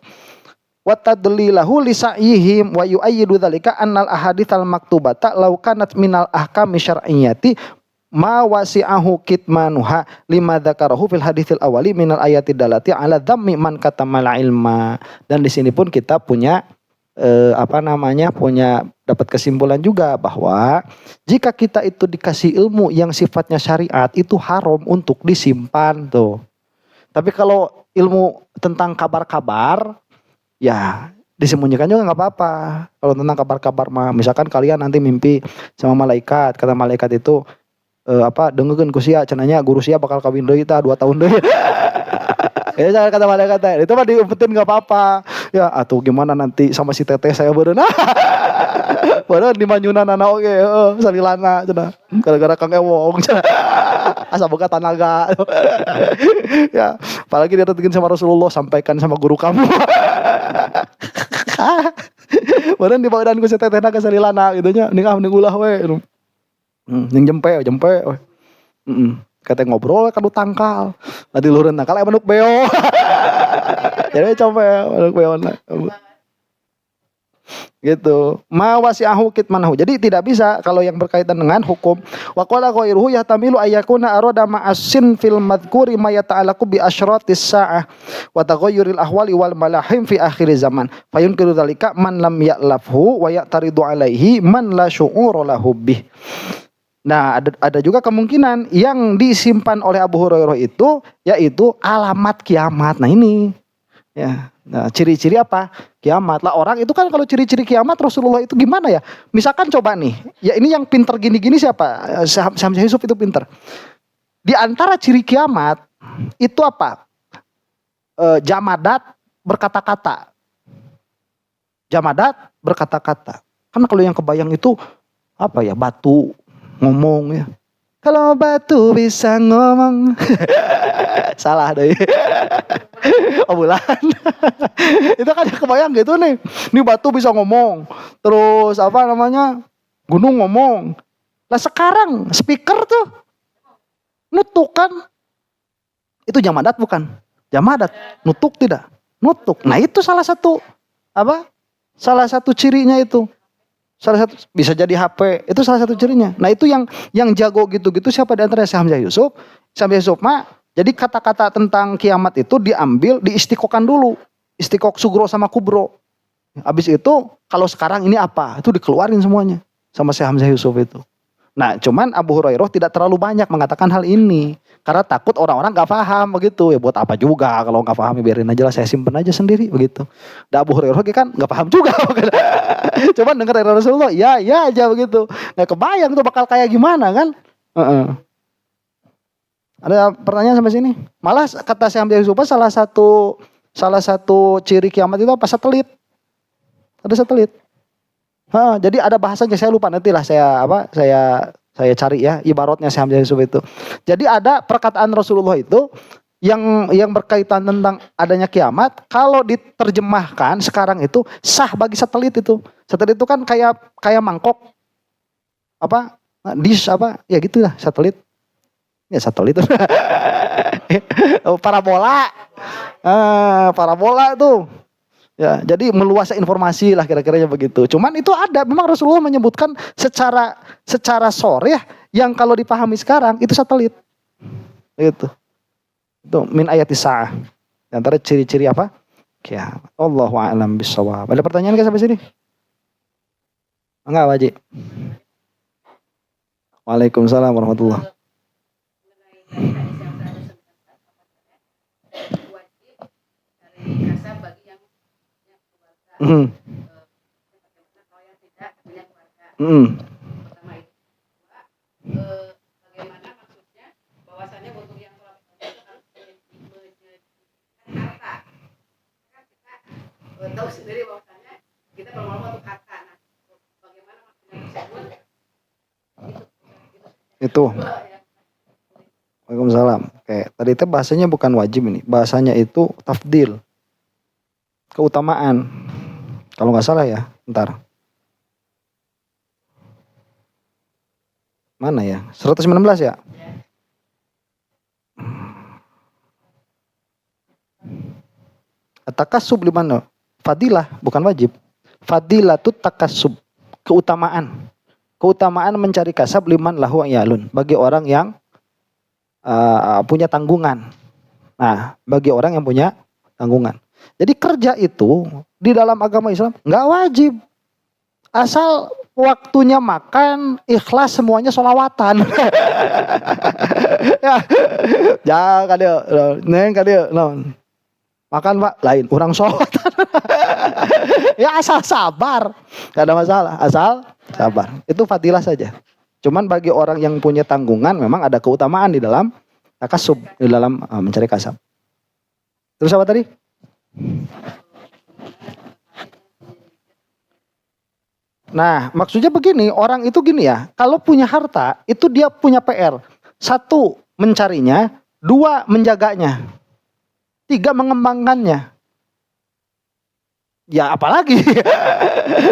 Wa tadlilahu li sa'yihim wa yu'ayyidu dzalika annal ahaditsal maktubata law kanat minal ahkami syar'iyyati ma wasi'ahu kitmanuha lima dzakarahu fil haditsil awali minal ayati dalati ala dhammi man katamal ilma. Dan di sini pun kita punya punya dapat kesimpulan juga bahwa jika kita itu dikasih ilmu yang sifatnya syariat itu haram untuk disimpan tuh. Tapi kalau ilmu tentang kabar-kabar ya disembunyikan juga nggak apa-apa. Kalau tentang kabar-kabar mah misalkan kalian nanti mimpi sama malaikat, kata malaikat itu dengekeun ku sia cenanya guru sia bakal kawin deui tah 2 tahun deui. Ya jangan kata malaikat itu mah diumpetin nggak apa-apa. Ya atuh gimana nanti sama si teteh saya bereuna. Padahal di Manyunan anak oke, salilana cenah. Gara-gara Kang Ewong cenah. Asa boga tanaga. Ya, apalagi dia datengin sama Rasulullah, sampaikan sama guru kamu. Padahal di badan ku si tetehna ka salilana gitu nya, ningah ulah we. Yang jempe we. Kata ngobrol kan tangkal. Nanti luhurun tangkal manuk beo. Jadi coba manuk beo gitu. Ma wasi'ahu kitmanahu. Jadi tidak bisa kalau yang berkaitan dengan hukum. Wa qala ghairuhu yahtamilu ayyakuna arada ma'asin fil madhkuri ma yata'allaqu bi asyratis sa'ah wa taghayyuril ahwali wal malahim fi akhir zaman. Fayunkiru dzalika man lam ya'lafhu wa ya'taridu alaihi man la syu'ura lahu bih. Nah, ada juga kemungkinan yang disimpan oleh Abu Hurairah itu yaitu alamat kiamat. Nah, ini ya. Nah, ciri-ciri apa? Kiamat. Lah orang itu kan kalau ciri-ciri kiamat Rasulullah itu gimana ya? Misalkan coba nih, ya ini yang pinter gini-gini siapa? Hamzah Yusuf itu pinter. Di antara ciri kiamat itu apa? Jamadat berkata-kata. Jamadat berkata-kata. Kan kalau yang kebayang itu apa ya? Batu ngomong ya. Kalau batu bisa ngomong. Salah deh. Oh bulan. Itu kan kebayang gitu nih. Ini batu bisa ngomong. Terus gunung ngomong. Lah sekarang speaker tuh nutuk kan. Itu jamadat bukan? Jamadat. Nutuk tidak? Nutuk. Nah itu salah satu salah satu cirinya itu. Salah satu bisa jadi HP, itu salah satu cirinya. Nah itu yang jago gitu-gitu siapa di antara Hamzah Yusuf? Hamzah Yusuf mah jadi kata-kata tentang kiamat itu diambil, diistikokan dulu. Istikok sugro sama kubro. Habis itu kalau sekarang ini apa? Itu dikeluarin semuanya sama Hamzah Yusuf itu. Nah cuman Abu Hurairah tidak terlalu banyak mengatakan hal ini. Karena takut orang-orang gak paham begitu. Ya buat apa juga kalau gak paham ya biarin aja lah, saya simpen aja sendiri begitu. Dan Abu Hurairah kan gak paham juga. Cuman dengar dari Rasulullah ya aja begitu. Gak kebayang tuh bakal kayak gimana kan. Ada pertanyaan sampai sini? Malah kata Syekh Hamzah Yusuf salah satu ciri kiamat itu apa? Satelit. Ada satelit. Jadi ada bahasanya saya lupa nantilah saya cari ya ibaratnya Syekh Hamzah Yusuf itu. Jadi ada perkataan Rasulullah itu yang berkaitan tentang adanya kiamat kalau diterjemahkan sekarang itu sah bagi satelit itu. Satelit itu kan kayak mangkok dish ya gitulah satelit. Ya satelit itu. Parabola. Parabola tuh. Ya, jadi meluasnya informasi lah kira-kiranya begitu. Cuman itu ada, memang Rasulullah menyebutkan secara sharih yang kalau dipahami sekarang itu satelit. Gitu. Itu min ayatis sa'ah. Antara ciri-ciri apa? kiamat. Allahu a'lam bishawab. Ada pertanyaan nggak sampai sini? Enggak, Wajib. Waalaikumsalam warahmatullahi. Hmm. Hmm. Tahu sendiri bahwasanya kita berlomba untuk harta. Nah, bagaimana maksudnya tersebut? Itu. Waalaikumsalam. Oke, tadi itu bahasanya bukan wajib ini. Bahasanya itu tafdil. Keutamaan. Kalau nggak salah ya, ntar. Mana ya? 119 ya? Takasub di mana? Fadilah, bukan wajib. Fadilatut takasub, keutamaan. Keutamaan mencari kasab liman lahu yalun, bagi orang yang punya tanggungan. Nah, bagi orang yang punya tanggungan. Jadi kerja itu di dalam agama Islam nggak wajib. Asal waktunya makan, ikhlas semuanya sholawatan. Ya, jangan dia, neng dia, makan Pak, lain orang sholawatan. Ya asal sabar, nggak ada masalah, asal sabar. Itu fadilah saja. Cuman bagi orang yang punya tanggungan, memang ada keutamaan di dalam takasub, di dalam mencari kasab. Terus apa tadi? Nah, maksudnya begini, orang itu gini ya, kalau punya harta, itu dia punya PR. 1, mencarinya. 2, menjaganya. 3, mengembangkannya. Ya apalagi,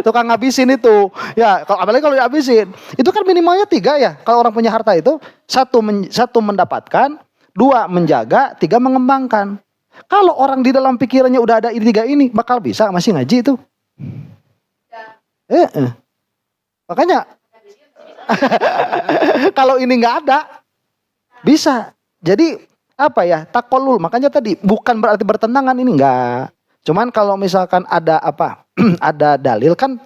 tukang ngabisin itu. Ya, apalagi kalau dihabisin. Itu kan minimalnya 3 ya, kalau orang punya harta itu. 1 mendapatkan, 2 menjaga, 3 mengembangkan. Kalau orang di dalam pikirannya udah ada 3 ini, bakal bisa masih ngaji itu. Makanya kalau ini nggak ada, bisa. Jadi apa ya, takolul. Makanya tadi bukan berarti bertentangan, ini enggak. Cuman kalau misalkan ada apa, ada dalil kan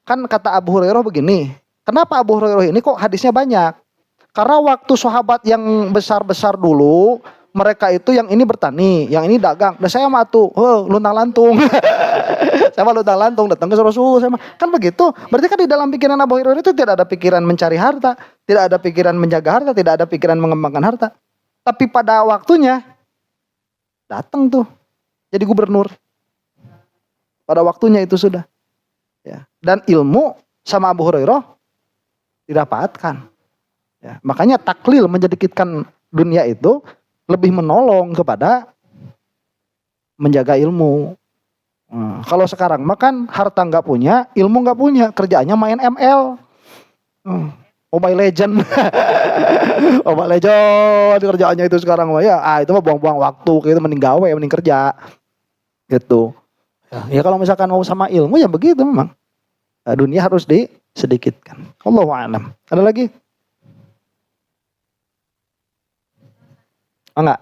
kata Abu Hurairah begini. Kenapa Abu Hurairah ini kok hadisnya banyak? Karena waktu sahabat yang besar-besar dulu, mereka itu yang ini bertani, yang ini dagang. Dan saya mah tuh, luntang-lantung. Saya mah luntang-lantung datang ke Rasulullah. Kan begitu. Berarti kan di dalam pikiran Abu Hurairah itu tidak ada pikiran mencari harta, tidak ada pikiran menjaga harta, tidak ada pikiran mengembangkan harta. Tapi pada waktunya datang tuh jadi gubernur. Pada waktunya itu sudah. Ya. Dan ilmu sama Abu Hurairah didapatkan. Ya. Makanya taklil menjedikitkan dunia itu lebih menolong kepada menjaga ilmu. Kalau sekarang makan harta nggak punya, ilmu nggak punya, kerjaannya main ML, Mobile Legend, Mobile Legend kerjaannya itu sekarang ya, itu mah buang-buang waktu, gitu mending gawe, mending kerja, gitu. Ya kalau misalkan mau sama ilmu ya begitu memang. Dunia harus disedikitkan. Allahu a'lam. Ada lagi? Enggak.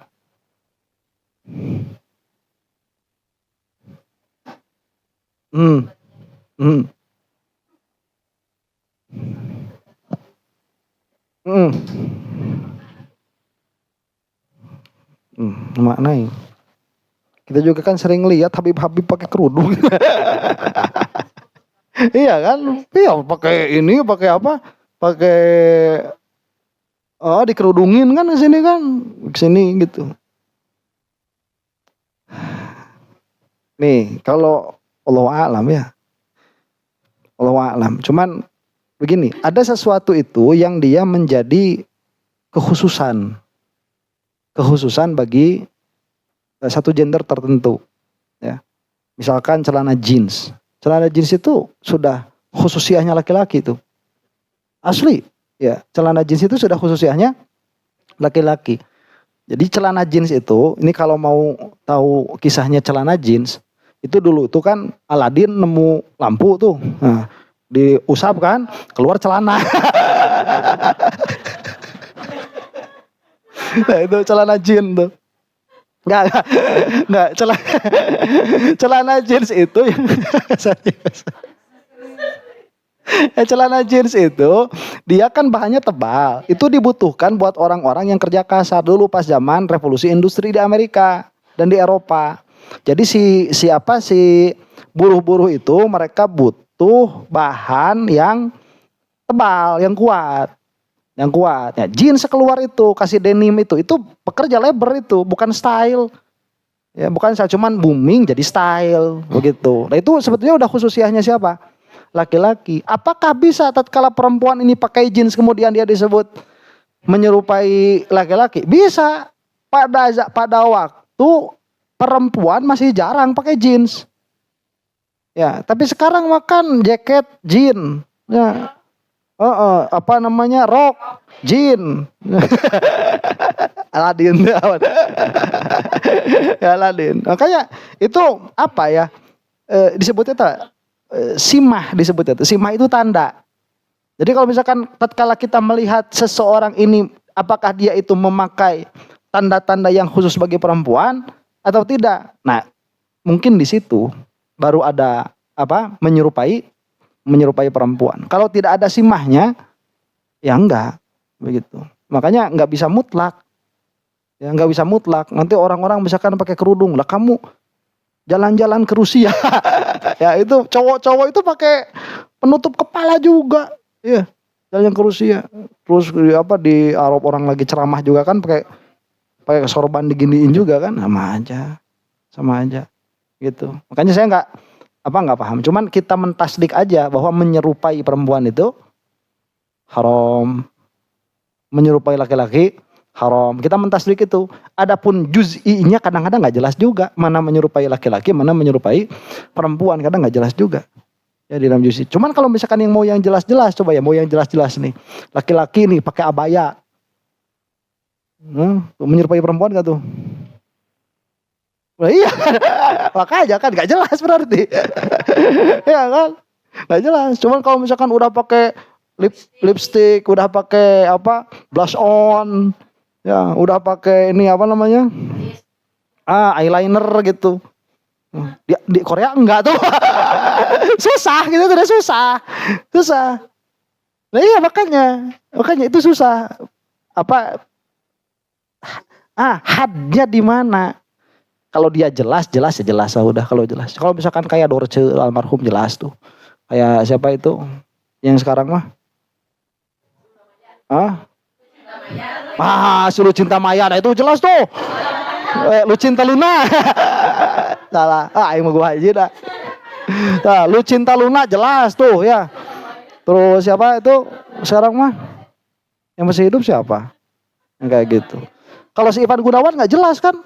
Maknai. Kita juga kan sering lihat Habib-habib pakai kerudung. Iya kan? Iya, pakai ini, pakai apa? Pakai dikerudungin kan ke sini kan, ke sini gitu. Nih, kalau Allah a'lam ya. Allah a'lam. Cuman begini, ada sesuatu itu yang dia menjadi kekhususan bagi satu gender tertentu. Ya. Misalkan celana jeans. Celana jeans itu sudah khususiahnya laki-laki itu. Asli. Ya, celana jeans itu sudah khususiahnya laki-laki. Jadi celana jeans itu, ini kalau mau tahu kisahnya celana jeans, itu dulu tuh kan Aladin nemu lampu tuh. Nah, diusap kan, keluar celana. Nah, itu celana jeans tuh. Enggak, enggak. Celana jeans itu yang celana jeans itu dia kan bahannya tebal. Itu dibutuhkan buat orang-orang yang kerja kasar dulu pas zaman revolusi industri di Amerika dan di Eropa. Jadi si buruh-buruh itu mereka butuh bahan yang tebal, yang kuat. Yang kuat. Ya, jeans keluar itu, kasih denim itu pekerja labor itu, bukan style. Ya, bukan saya cuman booming jadi style begitu. Nah, itu sebetulnya udah khususianya siapa? Laki-laki. Apakah bisa tatkala perempuan ini pakai jeans kemudian dia disebut menyerupai laki-laki? Bisa. Pada waktu perempuan masih jarang pakai jeans. Ya, tapi sekarang makan jaket jeans. Ya. Apa namanya? Rok, jeans. Aladin. Ya, Aladin. Makanya itu apa ya? Disebutnya simah disebutnya itu. Simah itu tanda. Jadi kalau misalkan tatkala kita melihat seseorang ini apakah dia itu memakai tanda-tanda yang khusus bagi perempuan atau tidak. Nah, mungkin di situ baru ada apa? menyerupai perempuan. Kalau tidak ada simahnya ya enggak begitu. Makanya enggak bisa mutlak. Ya enggak bisa mutlak. Nanti orang-orang misalkan pakai kerudung, lah kamu jalan-jalan ke Rusia. Ya itu cowok-cowok itu pakai penutup kepala juga. Iya, jalan ke Rusia. Terus apa di Arab orang lagi ceramah juga kan pakai sorban diginiin juga kan, sama aja gitu. Makanya saya nggak paham. Cuman kita mentasdik aja bahwa menyerupai perempuan itu haram, menyerupai laki-laki haram. Kita mentasdik itu. Adapun juz'inya kadang-kadang nggak jelas juga. Mana menyerupai laki-laki, mana menyerupai perempuan, kadang nggak jelas juga. Ya di dalam juz'i. Cuman kalau misalkan yang jelas-jelas, coba ya mau yang jelas-jelas nih. Laki-laki nih pakai abaya. Menyerupai perempuan gak tuh? Nah, iya, makanya kan gak jelas berarti. Ya kan? Gak jelas. Cuman kalau misalkan udah pakai lipstick, udah pakai apa? Blush on, ya, udah pakai ini apa namanya? Eyeliner gitu. Di Korea enggak tuh. Susah gitu, udah susah. Nah iya makanya itu susah. Apa? Hadnya di mana? Kalau dia jelas ya jelas lah udah kalau jelas. Kalau misalkan kayak Dorce almarhum jelas tuh. Kayak siapa itu? Yang sekarang mah? Si Lucinta Maya, nah itu jelas tuh. Lucinta Luna. Salah. Aing mau gua aja dah. Nah, Lucinta Luna jelas tuh ya. Terus siapa itu sekarang mah? Yang masih hidup siapa? Yang kayak gitu. Kalau si Ivan Gunawan nggak jelas kan?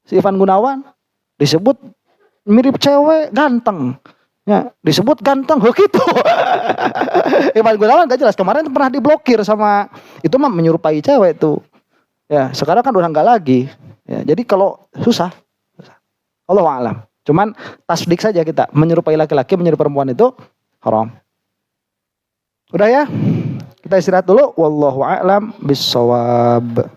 Si Ivan Gunawan disebut mirip cewek ganteng. Ya, disebut ganteng gitu. Ivan Gunawan gak jelas. Kemarin pernah diblokir sama itu mah menyerupai cewek tuh. Ya, sekarang kan udah enggak lagi. Ya, jadi kalau susah. Allahu a'lam. Cuman tasdik saja kita menyerupai laki-laki, menyerupai perempuan itu haram. Udah ya? Kita istirahat dulu. Wallahu a'lam bissawab.